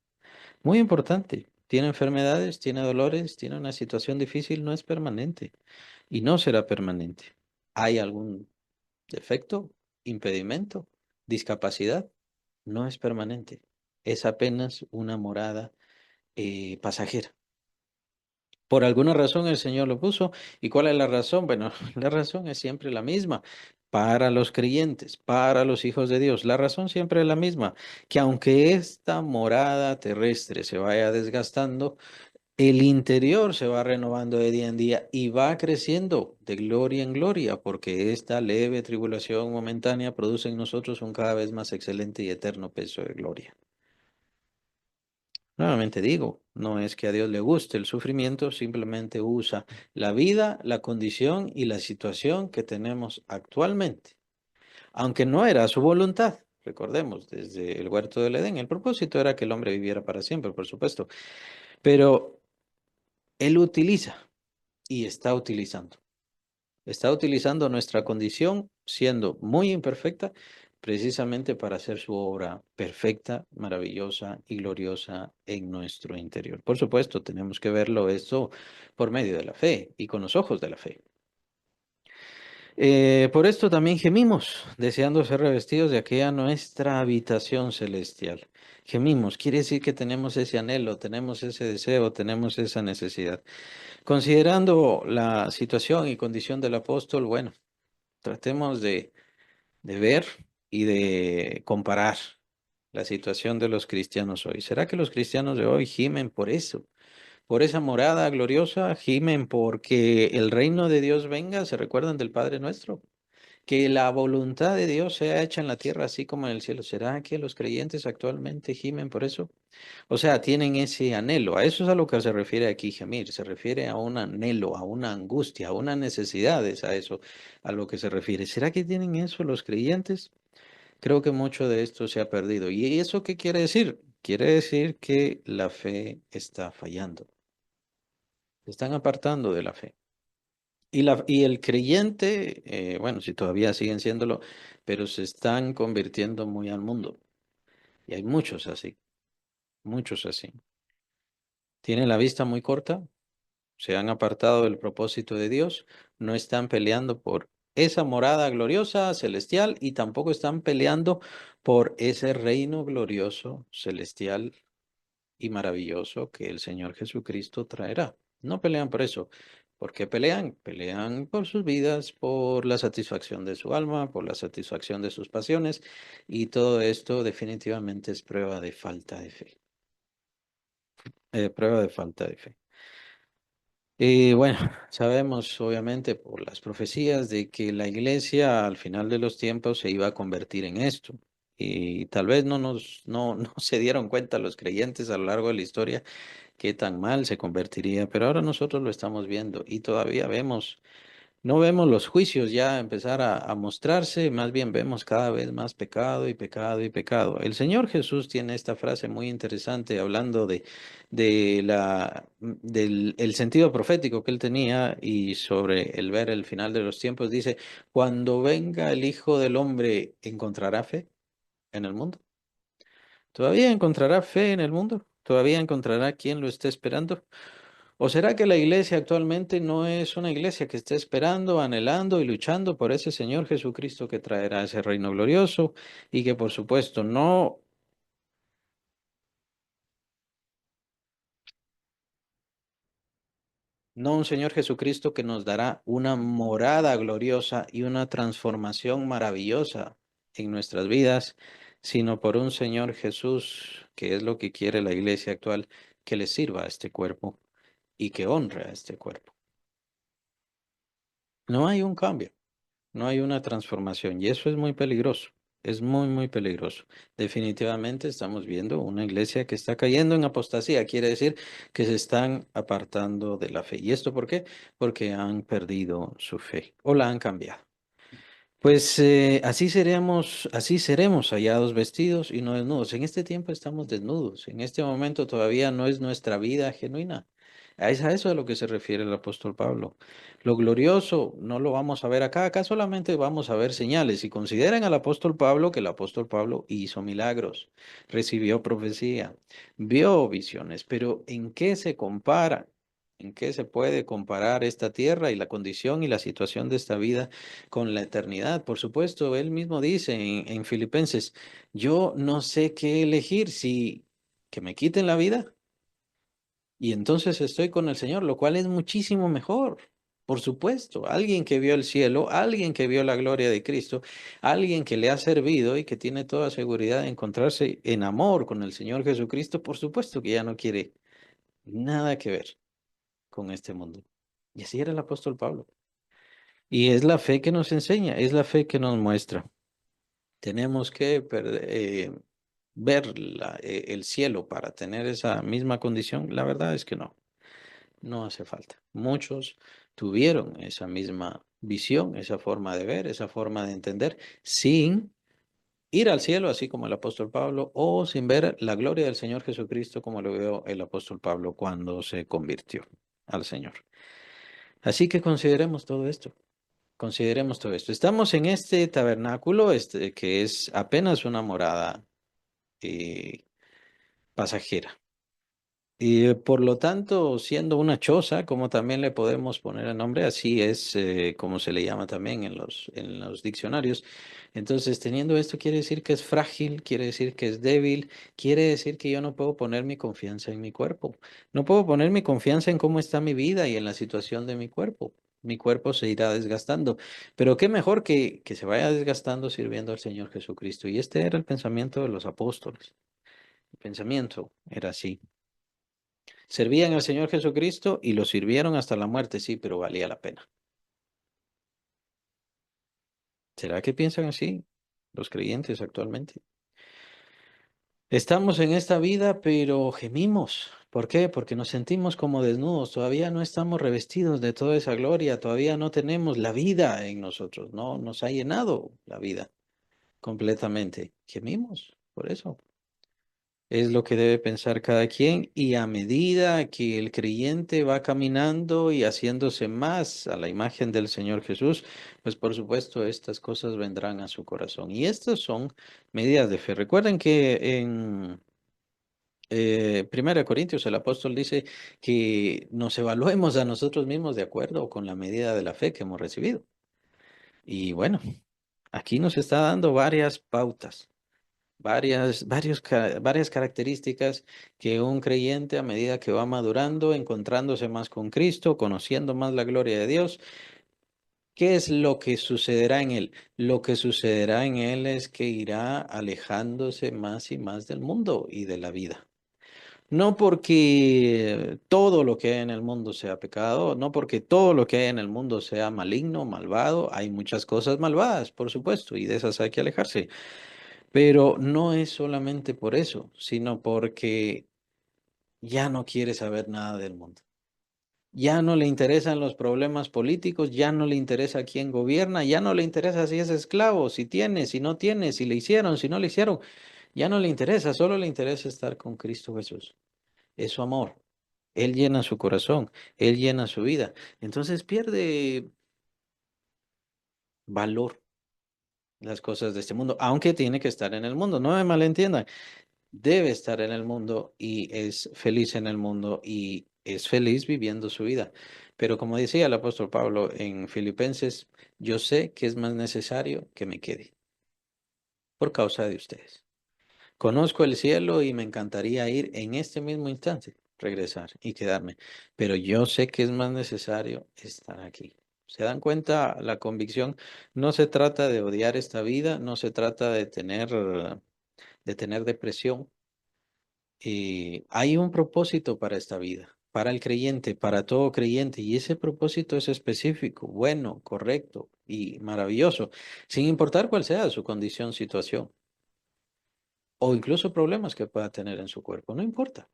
Muy importante. Tiene enfermedades, tiene dolores, tiene una situación difícil, no es permanente y no será permanente. ¿Hay algún defecto, impedimento, discapacidad? No es permanente. Es apenas una morada pasajera. Por alguna razón el Señor lo puso. ¿Y cuál es la razón? Bueno, la razón es siempre la misma. Para los creyentes, para los hijos de Dios, la razón siempre es la misma, que aunque esta morada terrestre se vaya desgastando, el interior se va renovando de día en día y va creciendo de gloria en gloria, porque esta leve tribulación momentánea produce en nosotros un cada vez más excelente y eterno peso de gloria. Nuevamente digo, no es que a Dios le guste el sufrimiento, simplemente usa la vida, la condición y la situación que tenemos actualmente, aunque no era su voluntad. Recordemos, desde el huerto del Edén, el propósito era que el hombre viviera para siempre, por supuesto, pero Él utiliza y está utilizando. Está utilizando nuestra condición, siendo muy imperfecta, precisamente para hacer su obra perfecta, maravillosa y gloriosa en nuestro interior. Por supuesto, tenemos que verlo esto por medio de la fe y con los ojos de la fe. Por esto también gemimos, deseando ser revestidos de aquella nuestra habitación celestial. Gemimos, quiere decir que tenemos ese anhelo, tenemos ese deseo, tenemos esa necesidad. Considerando la situación y condición del apóstol, bueno, tratemos de ver y de comparar la situación de los cristianos hoy. ¿Será que los cristianos de hoy gimen por eso? Por esa morada gloriosa, gimen porque el reino de Dios venga, ¿se recuerdan del Padre nuestro? Que la voluntad de Dios sea hecha en la tierra así como en el cielo. ¿Será que los creyentes actualmente gimen por eso? O sea, tienen ese anhelo. A eso es a lo que se refiere aquí, gemir. Se refiere a un anhelo, a una angustia, a una necesidad. Es a eso a lo que se refiere. ¿Será que tienen eso los creyentes? Creo que mucho de esto se ha perdido. ¿Y eso qué quiere decir? Quiere decir que la fe está fallando. Se están apartando de la fe. Y el creyente, bueno, si todavía siguen siéndolo, pero se están convirtiendo muy al mundo. Y hay muchos así, muchos así. Tienen la vista muy corta, se han apartado del propósito de Dios, no están peleando por esa morada gloriosa celestial y tampoco están peleando por ese reino glorioso celestial y maravilloso que el Señor Jesucristo traerá. No pelean por eso. ¿Por qué pelean? Pelean por sus vidas, por la satisfacción de su alma, por la satisfacción de sus pasiones y todo esto definitivamente es prueba de falta de fe. Prueba de falta de fe. Y bueno, sabemos obviamente por las profecías de que la iglesia al final de los tiempos se iba a convertir en esto. Y tal vez no se dieron cuenta los creyentes a lo largo de la historia qué tan mal se convertiría, pero ahora nosotros lo estamos viendo y todavía vemos. No vemos los juicios ya empezar a mostrarse, más bien vemos cada vez más pecado y pecado y pecado. El Señor Jesús tiene esta frase muy interesante hablando del el sentido profético que él tenía y sobre el ver el final de los tiempos. Dice, cuando venga el Hijo del Hombre, ¿encontrará fe en el mundo? ¿Todavía encontrará fe en el mundo? ¿Todavía encontrará quien lo esté esperando? ¿O será que la iglesia actualmente no es una iglesia que esté esperando, anhelando y luchando por ese Señor Jesucristo que traerá ese reino glorioso y que por supuesto no un Señor Jesucristo que nos dará una morada gloriosa y una transformación maravillosa en nuestras vidas, sino por un Señor Jesús que es lo que quiere la iglesia actual, que le sirva a este cuerpo y que honre a este cuerpo? No hay un cambio. No hay una transformación y eso es muy peligroso. Es muy, muy peligroso. Definitivamente estamos viendo una iglesia que está cayendo en apostasía. Quiere decir que se están apartando de la fe. ¿Y esto por qué? Porque han perdido su fe o la han cambiado. Pues así seremos hallados vestidos y no desnudos. En este tiempo estamos desnudos. En este momento todavía no es nuestra vida genuina. Es a eso a lo que se refiere el apóstol Pablo. Lo glorioso no lo vamos a ver acá. Acá solamente vamos a ver señales. Y consideren al apóstol Pablo que el apóstol Pablo hizo milagros, recibió profecía, vio visiones. Pero ¿en qué se compara? ¿En qué se puede comparar esta tierra y la condición y la situación de esta vida con la eternidad? Por supuesto, él mismo dice en Filipenses, yo no sé qué elegir, si que me quiten la vida y entonces estoy con el Señor, lo cual es muchísimo mejor. Por supuesto, alguien que vio el cielo, alguien que vio la gloria de Cristo, alguien que le ha servido y que tiene toda seguridad de encontrarse en amor con el Señor Jesucristo, por supuesto que ya no quiere nada que ver con este mundo. Y así era el apóstol Pablo. Y es la fe que nos enseña, es la fe que nos muestra. Tenemos que ver el cielo para tener esa misma condición. La verdad es que no hace falta. Muchos tuvieron esa misma visión, esa forma de ver, esa forma de entender, sin ir al cielo, así como el apóstol Pablo, o sin ver la gloria del Señor Jesucristo, como lo vio el apóstol Pablo cuando se convirtió al Señor. Así que consideremos todo esto. Consideremos todo esto. Estamos en este tabernáculo, que es apenas una morada eh, pasajera. Y por lo tanto, siendo una choza, como también le podemos poner el nombre, así es como se le llama también en los diccionarios. Entonces, teniendo esto, quiere decir que es frágil, quiere decir que es débil, quiere decir que yo no puedo poner mi confianza en mi cuerpo. No puedo poner mi confianza en cómo está mi vida y en la situación de mi cuerpo. Mi cuerpo se irá desgastando. Pero qué mejor que se vaya desgastando sirviendo al Señor Jesucristo. Y este era el pensamiento de los apóstoles. El pensamiento era así. Servían al Señor Jesucristo y lo sirvieron hasta la muerte, sí, pero valía la pena. ¿Será que piensan así los creyentes actualmente? Estamos en esta vida, pero gemimos. ¿Por qué? Porque nos sentimos como desnudos. Todavía no estamos revestidos de toda esa gloria. Todavía no tenemos la vida en nosotros. No nos ha llenado la vida completamente. Gemimos por eso. Es lo que debe pensar cada quien y a medida que el creyente va caminando y haciéndose más a la imagen del Señor Jesús, pues por supuesto estas cosas vendrán a su corazón. Y estas son medidas de fe. Recuerden que en Primera de Corintios el apóstol dice que nos evaluemos a nosotros mismos de acuerdo con la medida de la fe que hemos recibido. Y bueno, aquí nos está dando varias pautas. Varias características que un creyente a medida que va madurando, encontrándose más con Cristo, conociendo más la gloria de Dios, ¿qué es lo que sucederá en él? Lo que sucederá en él es que irá alejándose más y más del mundo y de la vida. No porque todo lo que hay en el mundo sea pecado, no porque todo lo que hay en el mundo sea maligno, malvado, hay muchas cosas malvadas, por supuesto, y de esas hay que alejarse. Pero no es solamente por eso, sino porque ya no quiere saber nada del mundo. Ya no le interesan los problemas políticos, ya no le interesa quién gobierna, ya no le interesa si es esclavo, si tiene, si no tiene, si le hicieron, si no le hicieron. Ya no le interesa, solo le interesa estar con Cristo Jesús. Es su amor. Él llena su corazón, Él llena su vida. Entonces pierde valor las cosas de este mundo, aunque tiene que estar en el mundo. No me malentiendan, debe estar en el mundo y es feliz en el mundo y es feliz viviendo su vida. Pero como decía el apóstol Pablo en Filipenses, yo sé que es más necesario que me quede por causa de ustedes. Conozco el cielo y me encantaría ir en este mismo instante, regresar y quedarme, pero yo sé que es más necesario estar aquí. ¿Se dan cuenta la convicción? No se trata de odiar esta vida, no se trata de tener depresión. Hay un propósito para esta vida, para el creyente, para todo creyente, y ese propósito es específico, bueno, correcto y maravilloso, sin importar cuál sea su condición, situación o incluso problemas que pueda tener en su cuerpo, no importa.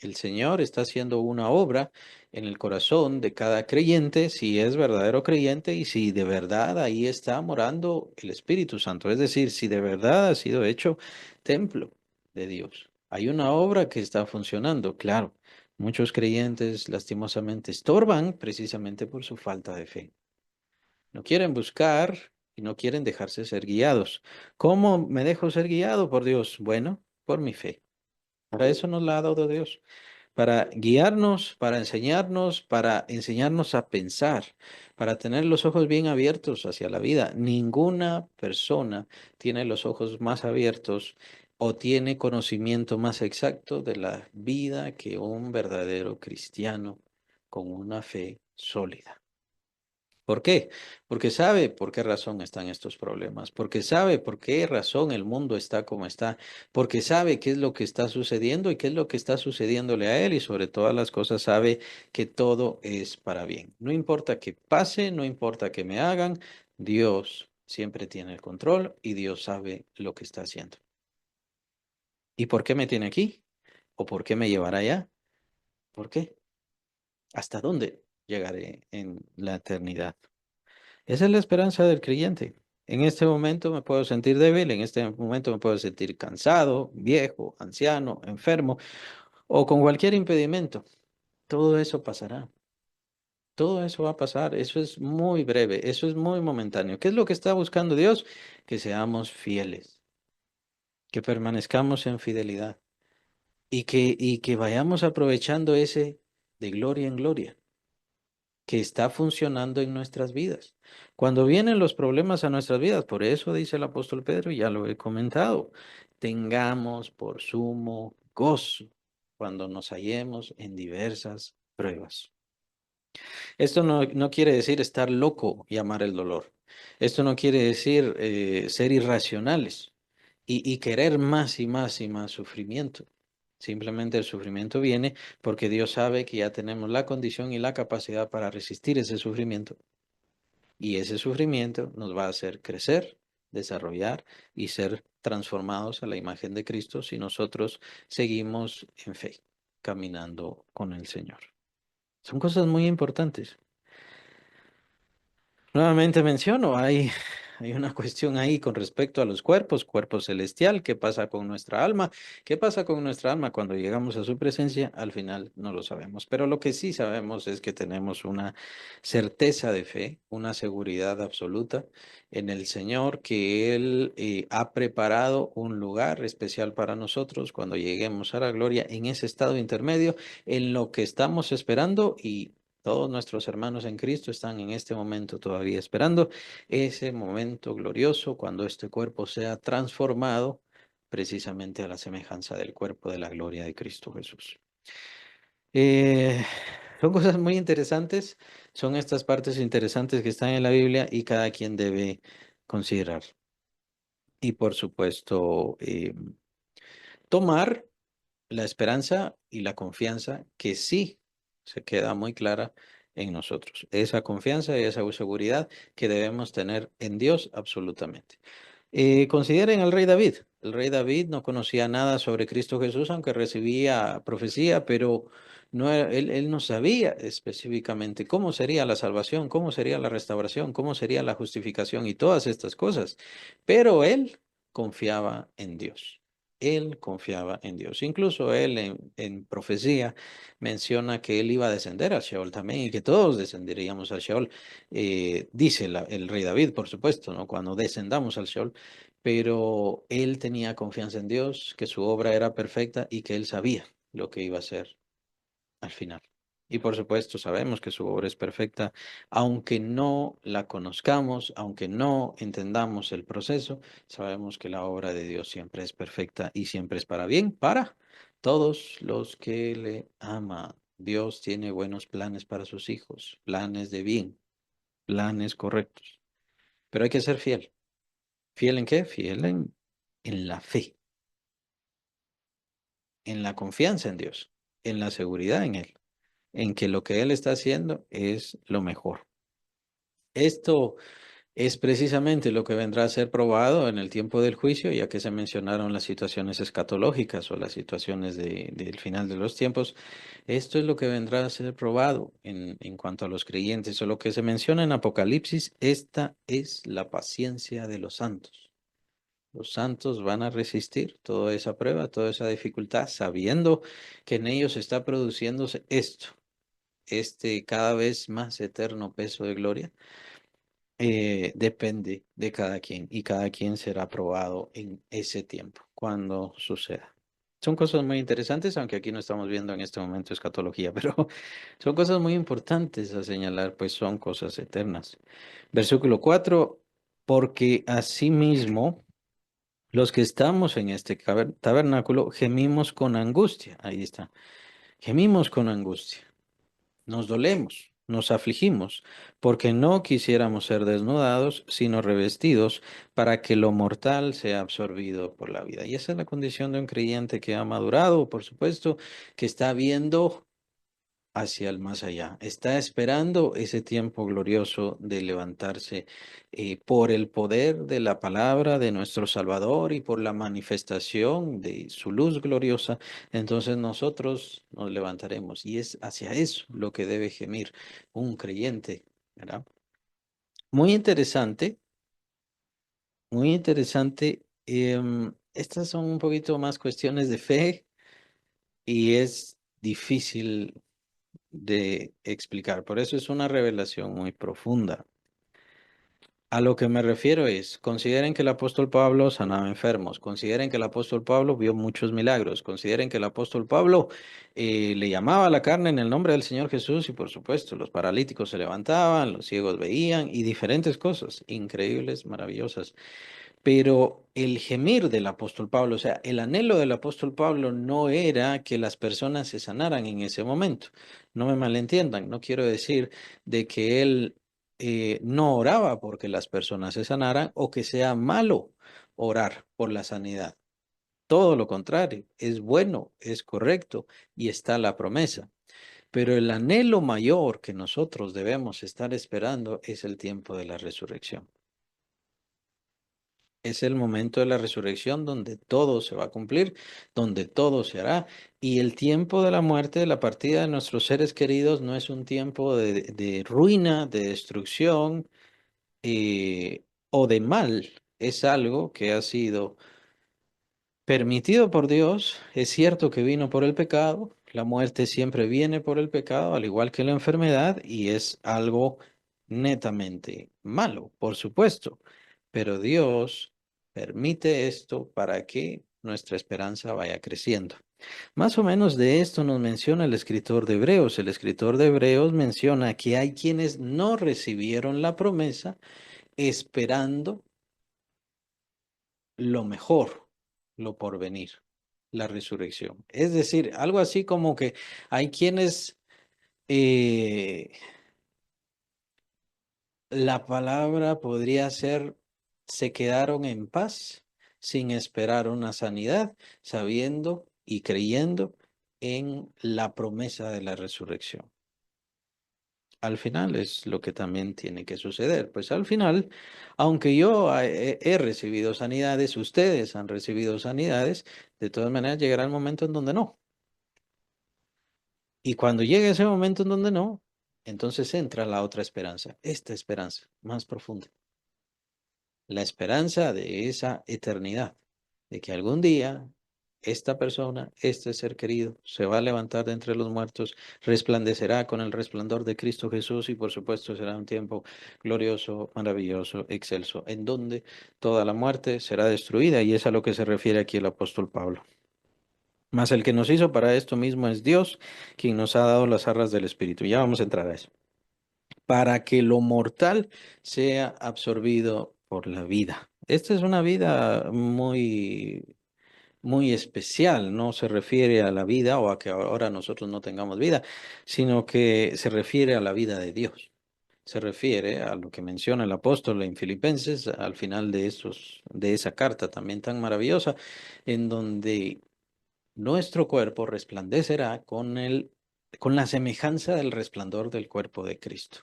El Señor está haciendo una obra en el corazón de cada creyente, si es verdadero creyente y si de verdad ahí está morando el Espíritu Santo, es decir, si de verdad ha sido hecho templo de Dios. Hay una obra que está funcionando, claro. Muchos creyentes lastimosamente estorban precisamente por su falta de fe. No quieren buscar y no quieren dejarse ser guiados. ¿Cómo me dejo ser guiado por Dios? Bueno, por mi fe. Para eso nos la ha dado Dios, para guiarnos, para enseñarnos a pensar, para tener los ojos bien abiertos hacia la vida. Ninguna persona tiene los ojos más abiertos o tiene conocimiento más exacto de la vida que un verdadero cristiano con una fe sólida. ¿Por qué? Porque sabe por qué razón están estos problemas, porque sabe por qué razón el mundo está como está, porque sabe qué es lo que está sucediendo y qué es lo que está sucediéndole a él y sobre todas las cosas sabe que todo es para bien. No importa que pase, no importa que me hagan, Dios siempre tiene el control y Dios sabe lo que está haciendo. ¿Y por qué me tiene aquí? ¿O por qué me llevará allá? ¿Por qué? ¿Hasta dónde llegaré en la eternidad? Esa es la esperanza del creyente. En este momento me puedo sentir débil, en este momento me puedo sentir cansado, viejo, anciano, enfermo o con cualquier impedimento. Todo eso pasará. Todo eso va a pasar. Eso es muy breve, eso es muy momentáneo. ¿Qué es lo que está buscando Dios? Que seamos fieles, que permanezcamos en fidelidad y que vayamos aprovechando ese de gloria en gloria, que está funcionando en nuestras vidas. Cuando vienen los problemas a nuestras vidas, por eso dice el apóstol Pedro, y ya lo he comentado, tengamos por sumo gozo cuando nos hallemos en diversas pruebas. Esto no quiere decir estar loco y amar el dolor. Esto no quiere decir ser irracionales y querer más y más y más sufrimiento. Simplemente el sufrimiento viene porque Dios sabe que ya tenemos la condición y la capacidad para resistir ese sufrimiento. Y ese sufrimiento nos va a hacer crecer, desarrollar y ser transformados a la imagen de Cristo si nosotros seguimos en fe, caminando con el Señor. Son cosas muy importantes. Nuevamente menciono, hay una cuestión ahí con respecto a los cuerpos, cuerpo celestial, ¿qué pasa con nuestra alma? ¿Qué pasa con nuestra alma cuando llegamos a su presencia? Al final no lo sabemos, pero lo que sí sabemos es que tenemos una certeza de fe, una seguridad absoluta en el Señor, que Él ha preparado un lugar especial para nosotros cuando lleguemos a la gloria en ese estado intermedio, en lo que estamos esperando y todos nuestros hermanos en Cristo están en este momento todavía esperando ese momento glorioso cuando este cuerpo sea transformado precisamente a la semejanza del cuerpo de la gloria de Cristo Jesús. Eh, Son cosas muy interesantes, son estas partes interesantes que están en la Biblia y cada quien debe considerar. Y por supuesto, tomar la esperanza y la confianza que sí se queda muy clara en nosotros. Esa confianza y esa seguridad que debemos tener en Dios absolutamente. Consideren al rey David. El rey David no conocía nada sobre Cristo Jesús, aunque recibía profecía, pero él no sabía específicamente cómo sería la salvación, cómo sería la restauración, cómo sería la justificación y todas estas cosas. Pero él confiaba en Dios. Él confiaba en Dios. Incluso él en profecía menciona que él iba a descender a Sheol también y que todos descenderíamos a Sheol. Dice el rey David, por supuesto, ¿no? Cuando descendamos al Sheol, pero él tenía confianza en Dios, que su obra era perfecta y que él sabía lo que iba a hacer al final. Y por supuesto sabemos que su obra es perfecta, aunque no la conozcamos, aunque no entendamos el proceso, sabemos que la obra de Dios siempre es perfecta y siempre es para bien, para todos los que le aman. Dios tiene buenos planes para sus hijos, planes de bien, planes correctos. Pero hay que ser fiel. ¿Fiel en qué? Fiel en la fe, en la confianza en Dios, en la seguridad en Él, en que lo que Él está haciendo es lo mejor. Esto es precisamente lo que vendrá a ser probado en el tiempo del juicio, ya que se mencionaron las situaciones escatológicas o las situaciones del final de los tiempos. Esto es lo que vendrá a ser probado en cuanto a los creyentes, o lo que se menciona en Apocalipsis. Esta es la paciencia de los santos. Los santos van a resistir toda esa prueba, toda esa dificultad, sabiendo que en ellos está produciéndose esto, este cada vez más eterno peso de gloria. Depende de cada quien y cada quien será probado en ese tiempo, cuando suceda. Son cosas muy interesantes, aunque aquí no estamos viendo en este momento escatología, pero son cosas muy importantes a señalar, pues son cosas eternas. Versículo 4, porque asimismo los que estamos en este tabernáculo gemimos con angustia. Ahí está. Gemimos con angustia. Nos dolemos, nos afligimos, porque no quisiéramos ser desnudados, sino revestidos para que lo mortal sea absorbido por la vida. Y esa es la condición de un creyente que ha madurado, por supuesto, que está viendo hacia el más allá. Está esperando ese tiempo glorioso de levantarse por el poder de la palabra de nuestro Salvador y por la manifestación de su luz gloriosa. Entonces nosotros nos levantaremos y es hacia eso lo que debe gemir un creyente, ¿verdad? Muy interesante, muy interesante. Estas son un poquito más cuestiones de fe y es difícil de explicar. Por eso es una revelación muy profunda. A lo que me refiero es, consideren que el apóstol Pablo sanaba enfermos, consideren que el apóstol Pablo vio muchos milagros, consideren que el apóstol Pablo le llamaba a la carne en el nombre del Señor Jesús y por supuesto los paralíticos se levantaban, los ciegos veían y diferentes cosas increíbles, maravillosas. Pero el gemir del apóstol Pablo, o sea, el anhelo del apóstol Pablo no era que las personas se sanaran en ese momento. No me malentiendan, no quiero decir de que él no oraba porque las personas se sanaran o que sea malo orar por la sanidad. Todo lo contrario, es bueno, es correcto y está la promesa. Pero el anhelo mayor que nosotros debemos estar esperando es el tiempo de la resurrección. Es el momento de la resurrección donde todo se va a cumplir, donde todo se hará. Y el tiempo de la muerte, de la partida de nuestros seres queridos, no es un tiempo de ruina, de destrucción o de mal. Es algo que ha sido permitido por Dios. Es cierto que vino por el pecado. La muerte siempre viene por el pecado, al igual que la enfermedad, y es algo netamente malo, por supuesto. Pero Dios permite esto para que nuestra esperanza vaya creciendo. Más o menos de esto nos menciona el escritor de Hebreos. El escritor de Hebreos menciona que hay quienes no recibieron la promesa esperando lo mejor, lo porvenir, la resurrección. Es decir, algo así como que hay quienes, eh, la palabra podría ser, se quedaron en paz sin esperar una sanidad, sabiendo y creyendo en la promesa de la resurrección. Al final es lo que también tiene que suceder. Pues al final, aunque yo he recibido sanidades, ustedes han recibido sanidades, de todas maneras llegará el momento en donde no. Y cuando llegue ese momento en donde no, entonces entra la otra esperanza, esta esperanza más profunda, la esperanza de esa eternidad, de que algún día esta persona, este ser querido, se va a levantar de entre los muertos, resplandecerá con el resplandor de Cristo Jesús y por supuesto será un tiempo glorioso, maravilloso, excelso, en donde toda la muerte será destruida y es a lo que se refiere aquí el apóstol Pablo. Mas el que nos hizo para esto mismo es Dios, quien nos ha dado las arras del Espíritu. Ya vamos a entrar a eso. Para que lo mortal sea absorbido por la vida. Esta es una vida muy especial, no se refiere a la vida o a que ahora nosotros no tengamos vida, sino que se refiere a la vida de Dios. Se refiere a lo que menciona el apóstol en Filipenses al final de esa carta también tan maravillosa, en donde nuestro cuerpo resplandecerá con la semejanza del resplandor del cuerpo de Cristo.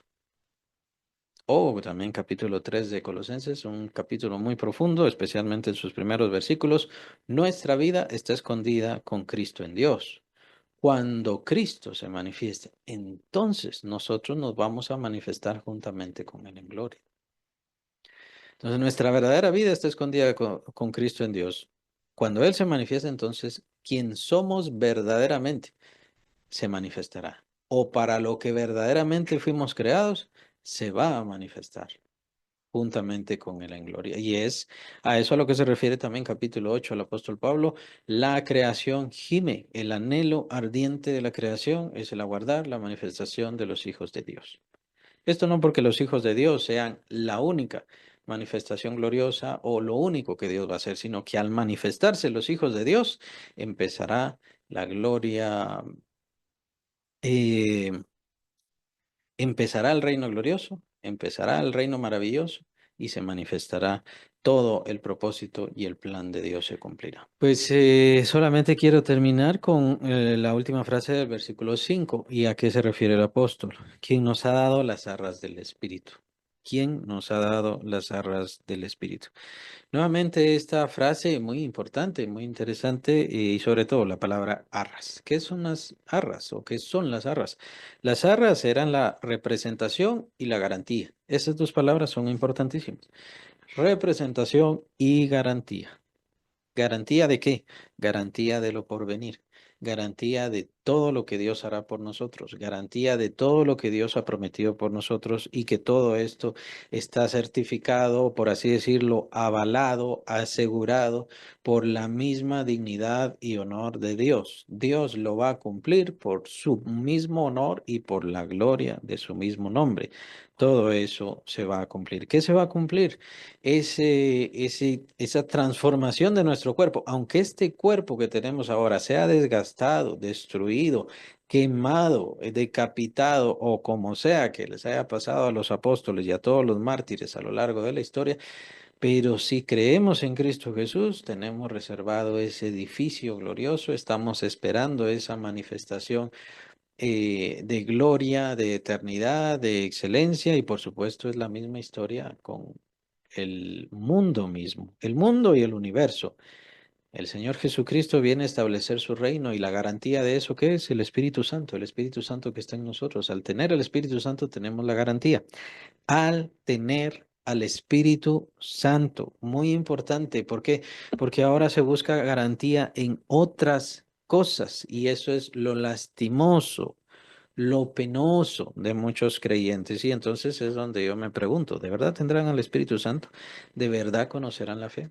O también capítulo 3 de Colosenses, un capítulo muy profundo, especialmente en sus primeros versículos. Nuestra vida está escondida con Cristo en Dios. Cuando Cristo se manifieste, entonces nosotros nos vamos a manifestar juntamente con Él en gloria. Entonces nuestra verdadera vida está escondida con Cristo en Dios. Cuando Él se manifiesta, entonces, quien somos verdaderamente se manifestará. O para lo que verdaderamente fuimos creados, se va a manifestar juntamente con él en gloria. Y es a eso a lo que se refiere también capítulo 8 el apóstol Pablo. La creación gime, el anhelo ardiente de la creación es el aguardar la manifestación de los hijos de Dios. Esto no porque los hijos de Dios sean la única manifestación gloriosa o lo único que Dios va a hacer, sino que al manifestarse los hijos de Dios empezará la gloria, eh, empezará el reino glorioso, empezará el reino maravilloso y se manifestará todo el propósito y el plan de Dios se cumplirá. Pues solamente quiero terminar con la última frase del versículo 5. ¿Y a qué se refiere el apóstol? ¿Quién nos ha dado las arras del Espíritu? ¿Quién nos ha dado las arras del Espíritu? Nuevamente esta frase muy importante, muy interesante y sobre todo la palabra arras. ¿Qué son las arras o qué son las arras? Las arras eran la representación y la garantía. Esas dos palabras son importantísimas. Representación y garantía. ¿Garantía de qué? Garantía de lo porvenir. Garantía de todo lo que Dios hará por nosotros. Garantía de todo lo que Dios ha prometido por nosotros y que todo esto está certificado, por así decirlo, avalado, asegurado por la misma dignidad y honor de Dios. Dios lo va a cumplir por su mismo honor y por la gloria de su mismo nombre. Todo eso se va a cumplir. ¿Qué se va a cumplir? Esa transformación de nuestro cuerpo, aunque este cuerpo que tenemos ahora sea desgastado, destruido, quemado, decapitado o como sea que les haya pasado a los apóstoles y a todos los mártires a lo largo de la historia, pero si creemos en Cristo Jesús, tenemos reservado ese edificio glorioso, estamos esperando esa manifestación de gloria, de eternidad, de excelencia y por supuesto es la misma historia con el mundo mismo, el mundo y el universo. El Señor Jesucristo viene a establecer su reino y la garantía de eso, ¿qué es? El Espíritu Santo que está en nosotros. Al tener el Espíritu Santo tenemos la garantía. Al tener al Espíritu Santo, muy importante, ¿por qué? Porque ahora se busca garantía en otras cosas y eso es lo lastimoso, lo penoso de muchos creyentes. Y entonces es donde yo me pregunto, ¿de verdad tendrán al Espíritu Santo? ¿De verdad conocerán la fe?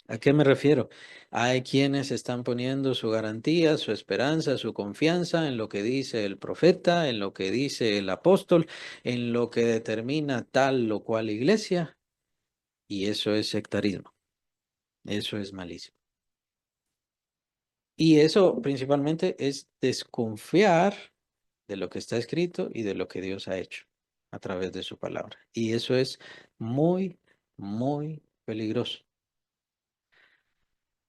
¿A qué me refiero? Hay quienes están poniendo su garantía, su esperanza, su confianza en lo que dice el profeta, en lo que dice el apóstol, en lo que determina tal o cual iglesia, y eso es sectarismo, eso es malicia. Y eso principalmente es desconfiar de lo que está escrito y de lo que Dios ha hecho a través de su palabra. Y eso es muy, muy peligroso.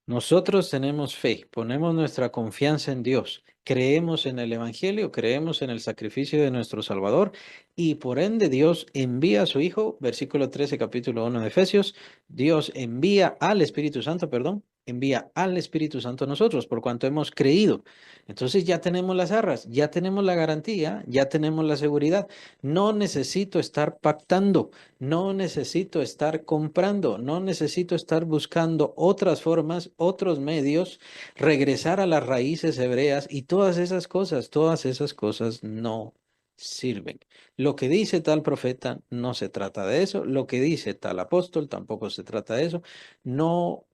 Nosotros tenemos fe, ponemos nuestra confianza en Dios, creemos en el Evangelio, creemos en el sacrificio de nuestro Salvador y por ende Dios envía a su Hijo, versículo 13, capítulo 1 de Efesios, Dios envía al Espíritu Santo, perdón, envía al Espíritu Santo a nosotros por cuanto hemos creído. Entonces ya tenemos las arras, ya tenemos la garantía, ya tenemos la seguridad. No necesito estar pactando. No necesito estar comprando, no necesito estar buscando otras formas, otros medios, regresar a las raíces hebreas y todas esas cosas no sirven. Lo que dice tal profeta no se trata de eso, lo que dice tal apóstol tampoco se trata de eso. No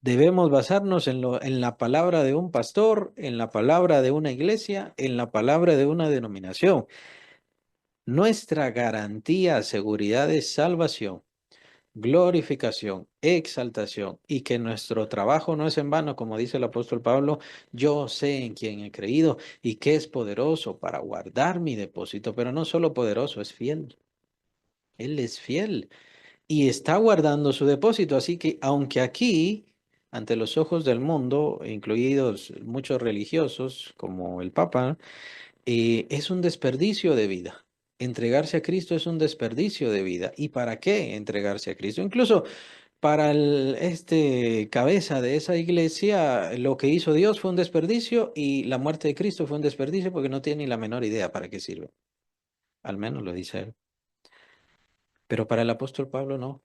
debemos basarnos en la palabra de un pastor, en la palabra de una iglesia, en la palabra de una denominación. Nuestra garantía, seguridad es salvación, glorificación, exaltación y que nuestro trabajo no es en vano, como dice el apóstol Pablo, yo sé en quién he creído y que es poderoso para guardar mi depósito, pero no solo poderoso, es fiel. Él es fiel y está guardando su depósito, así que aunque aquí, ante los ojos del mundo, incluidos muchos religiosos como el Papa, es un desperdicio de vida. Entregarse a Cristo es un desperdicio de vida. ¿Y para qué entregarse a Cristo? Incluso para este cabeza de esa iglesia, lo que hizo Dios fue un desperdicio y la muerte de Cristo fue un desperdicio porque no tiene ni la menor idea para qué sirve. Al menos lo dice él. Pero para el apóstol Pablo no.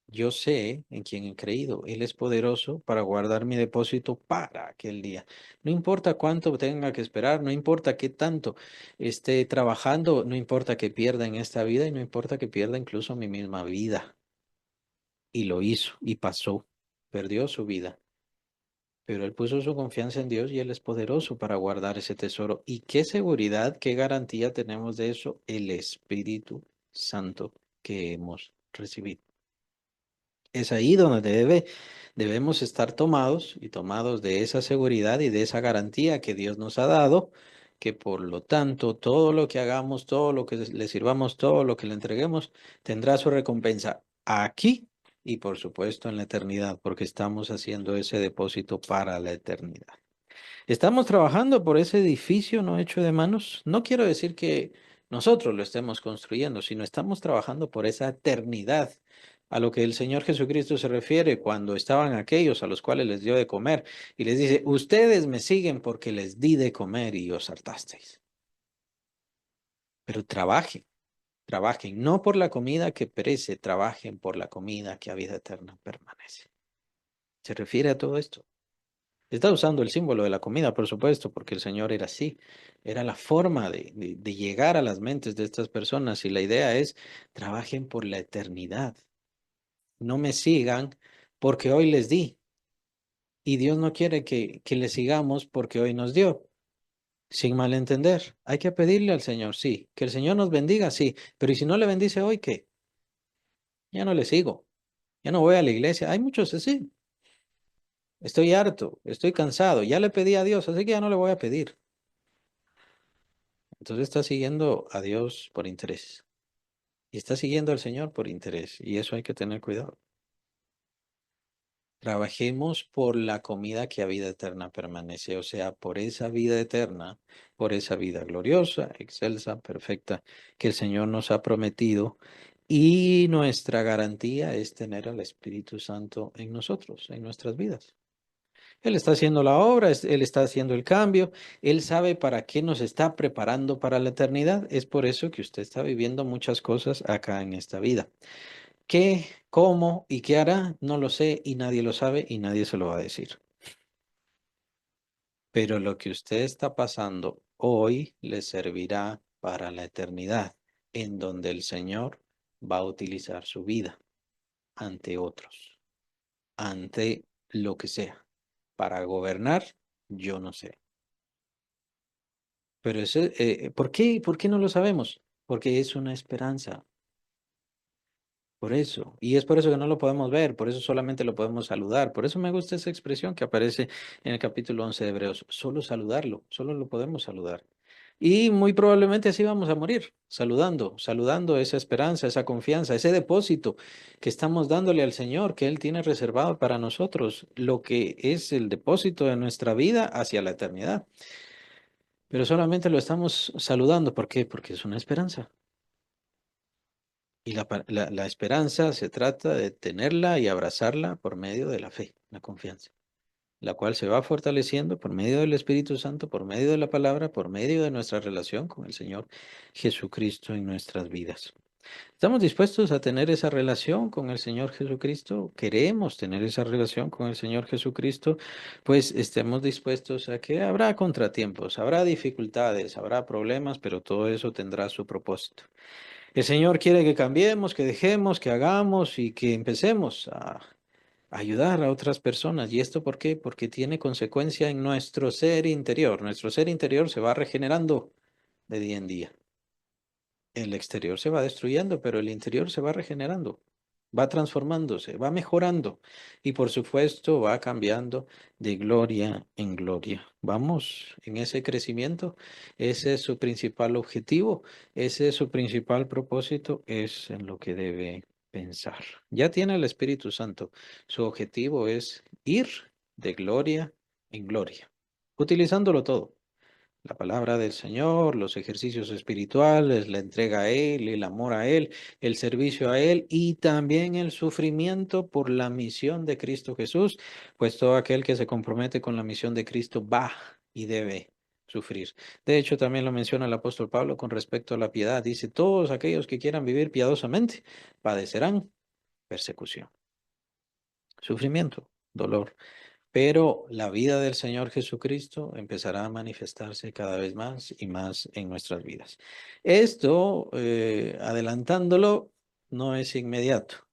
Yo sé en quién he creído. Él es poderoso para guardar mi depósito para aquel día. No importa cuánto tenga que esperar, no importa qué tanto esté trabajando, no importa que pierda en esta vida y no importa que pierda incluso mi misma vida. Y lo hizo y pasó. Perdió su vida. Pero él puso su confianza en Dios y él es poderoso para guardar ese tesoro. ¿Y qué seguridad, qué garantía tenemos de eso? El Espíritu Santo que hemos recibido. Es ahí donde debemos estar tomados y tomados de esa seguridad y de esa garantía que Dios nos ha dado, que por lo tanto todo lo que hagamos, todo lo que le sirvamos, todo lo que le entreguemos, tendrá su recompensa aquí y por supuesto en la eternidad, porque estamos haciendo ese depósito para la eternidad. Estamos trabajando por ese edificio no hecho de manos. No quiero decir que nosotros lo estemos construyendo, sino estamos trabajando por esa eternidad a lo que el Señor Jesucristo se refiere cuando estaban aquellos a los cuales les dio de comer y les dice, ustedes me siguen porque les di de comer y os hartasteis. Pero trabajen, trabajen, no por la comida que perece, trabajen por la comida que a vida eterna permanece. Se refiere a todo esto. Está usando el símbolo de la comida, por supuesto, porque el Señor era así. Era la forma de llegar a las mentes de estas personas y la idea es, trabajen por la eternidad. No me sigan porque hoy les di y Dios no quiere que le sigamos porque hoy nos dio. Sin malentender, hay que pedirle al Señor, sí. Que el Señor nos bendiga, sí. Pero ¿y si no le bendice hoy, qué? Ya no le sigo. Ya no voy a la iglesia. Hay muchos así. Estoy harto, estoy cansado. Ya le pedí a Dios, así que ya no le voy a pedir. Entonces está siguiendo a Dios por interés y está siguiendo al Señor por interés y eso hay que tener cuidado. Trabajemos por la comida que a vida eterna permanece, o sea, por esa vida eterna, por esa vida gloriosa, excelsa, perfecta que el Señor nos ha prometido y nuestra garantía es tener al Espíritu Santo en nosotros, en nuestras vidas. Él está haciendo la obra, Él está haciendo el cambio, Él sabe para qué nos está preparando para la eternidad. Es por eso que usted está viviendo muchas cosas acá en esta vida. ¿Qué, cómo y qué hará? No lo sé y nadie lo sabe y nadie se lo va a decir. Pero lo que usted está pasando hoy le servirá para la eternidad, en donde el Señor va a utilizar su vida ante otros, ante lo que sea, para gobernar, yo no sé. Pero eso, ¿por qué? ¿Por qué no lo sabemos? Porque es una esperanza, por eso. Y es por eso que no lo podemos ver, por eso solamente lo podemos saludar. Por eso me gusta esa expresión que aparece en el capítulo 11 de Hebreos. Solo saludarlo, solo lo podemos saludar. Y muy probablemente así vamos a morir, saludando, saludando esa esperanza, esa confianza, ese depósito que estamos dándole al Señor, que Él tiene reservado para nosotros, lo que es el depósito de nuestra vida hacia la eternidad. Pero solamente lo estamos saludando. ¿Por qué? Porque es una esperanza. Y la esperanza se trata de tenerla y abrazarla por medio de la fe, la confianza, la cual se va fortaleciendo por medio del Espíritu Santo, por medio de la palabra, por medio de nuestra relación con el Señor Jesucristo en nuestras vidas. ¿Estamos dispuestos a tener esa relación con el Señor Jesucristo? ¿Queremos tener esa relación con el Señor Jesucristo? Pues estemos dispuestos a que habrá contratiempos, habrá dificultades, habrá problemas, pero todo eso tendrá su propósito. El Señor quiere que cambiemos, que dejemos, que hagamos y que empecemos a ayudar a otras personas. ¿Y esto por qué? Porque tiene consecuencia en nuestro ser interior. Nuestro ser interior se va regenerando de día en día. El exterior se va destruyendo, pero el interior se va regenerando, va transformándose, va mejorando y por supuesto va cambiando de gloria en gloria. Vamos en ese crecimiento, ese es su principal objetivo, ese es su principal propósito, es en lo que debe pensar. Ya tiene el Espíritu Santo, su objetivo es ir de gloria en gloria, utilizándolo todo. La palabra del Señor, los ejercicios espirituales, la entrega a Él, el amor a Él, el servicio a Él y también el sufrimiento por la misión de Cristo Jesús, pues todo aquel que se compromete con la misión de Cristo va y debe sufrir. De hecho, también lo menciona el apóstol Pablo con respecto a la piedad. Dice, todos aquellos que quieran vivir piadosamente padecerán persecución, sufrimiento, dolor. Pero la vida del Señor Jesucristo empezará a manifestarse cada vez más y más en nuestras vidas. Esto, adelantándolo, no es inmediato.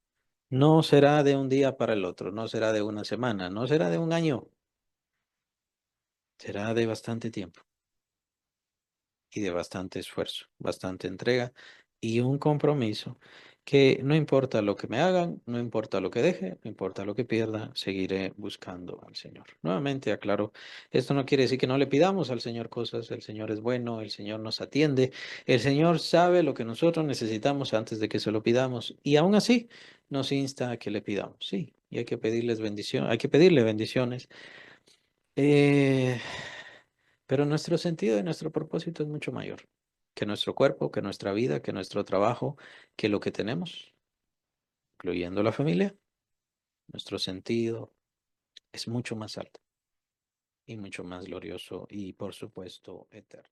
No será de un día para el otro, no será de una semana, no será de un año, será de bastante tiempo y de bastante esfuerzo, bastante entrega y un compromiso que no importa lo que me hagan, no importa lo que deje, no importa lo que pierda, seguiré buscando al Señor. Nuevamente aclaro, esto no quiere decir que no le pidamos al Señor cosas, el Señor es bueno, el Señor nos atiende, el Señor sabe lo que nosotros necesitamos antes de que se lo pidamos y aún así nos insta a que le pidamos, sí, y hay que pedirles bendición, hay que pedirle bendiciones. Eh, pero nuestro sentido y nuestro propósito es mucho mayor que nuestro cuerpo, que nuestra vida, que nuestro trabajo, que lo que tenemos, incluyendo la familia. Nuestro sentido es mucho más alto y mucho más glorioso y, por supuesto, eterno.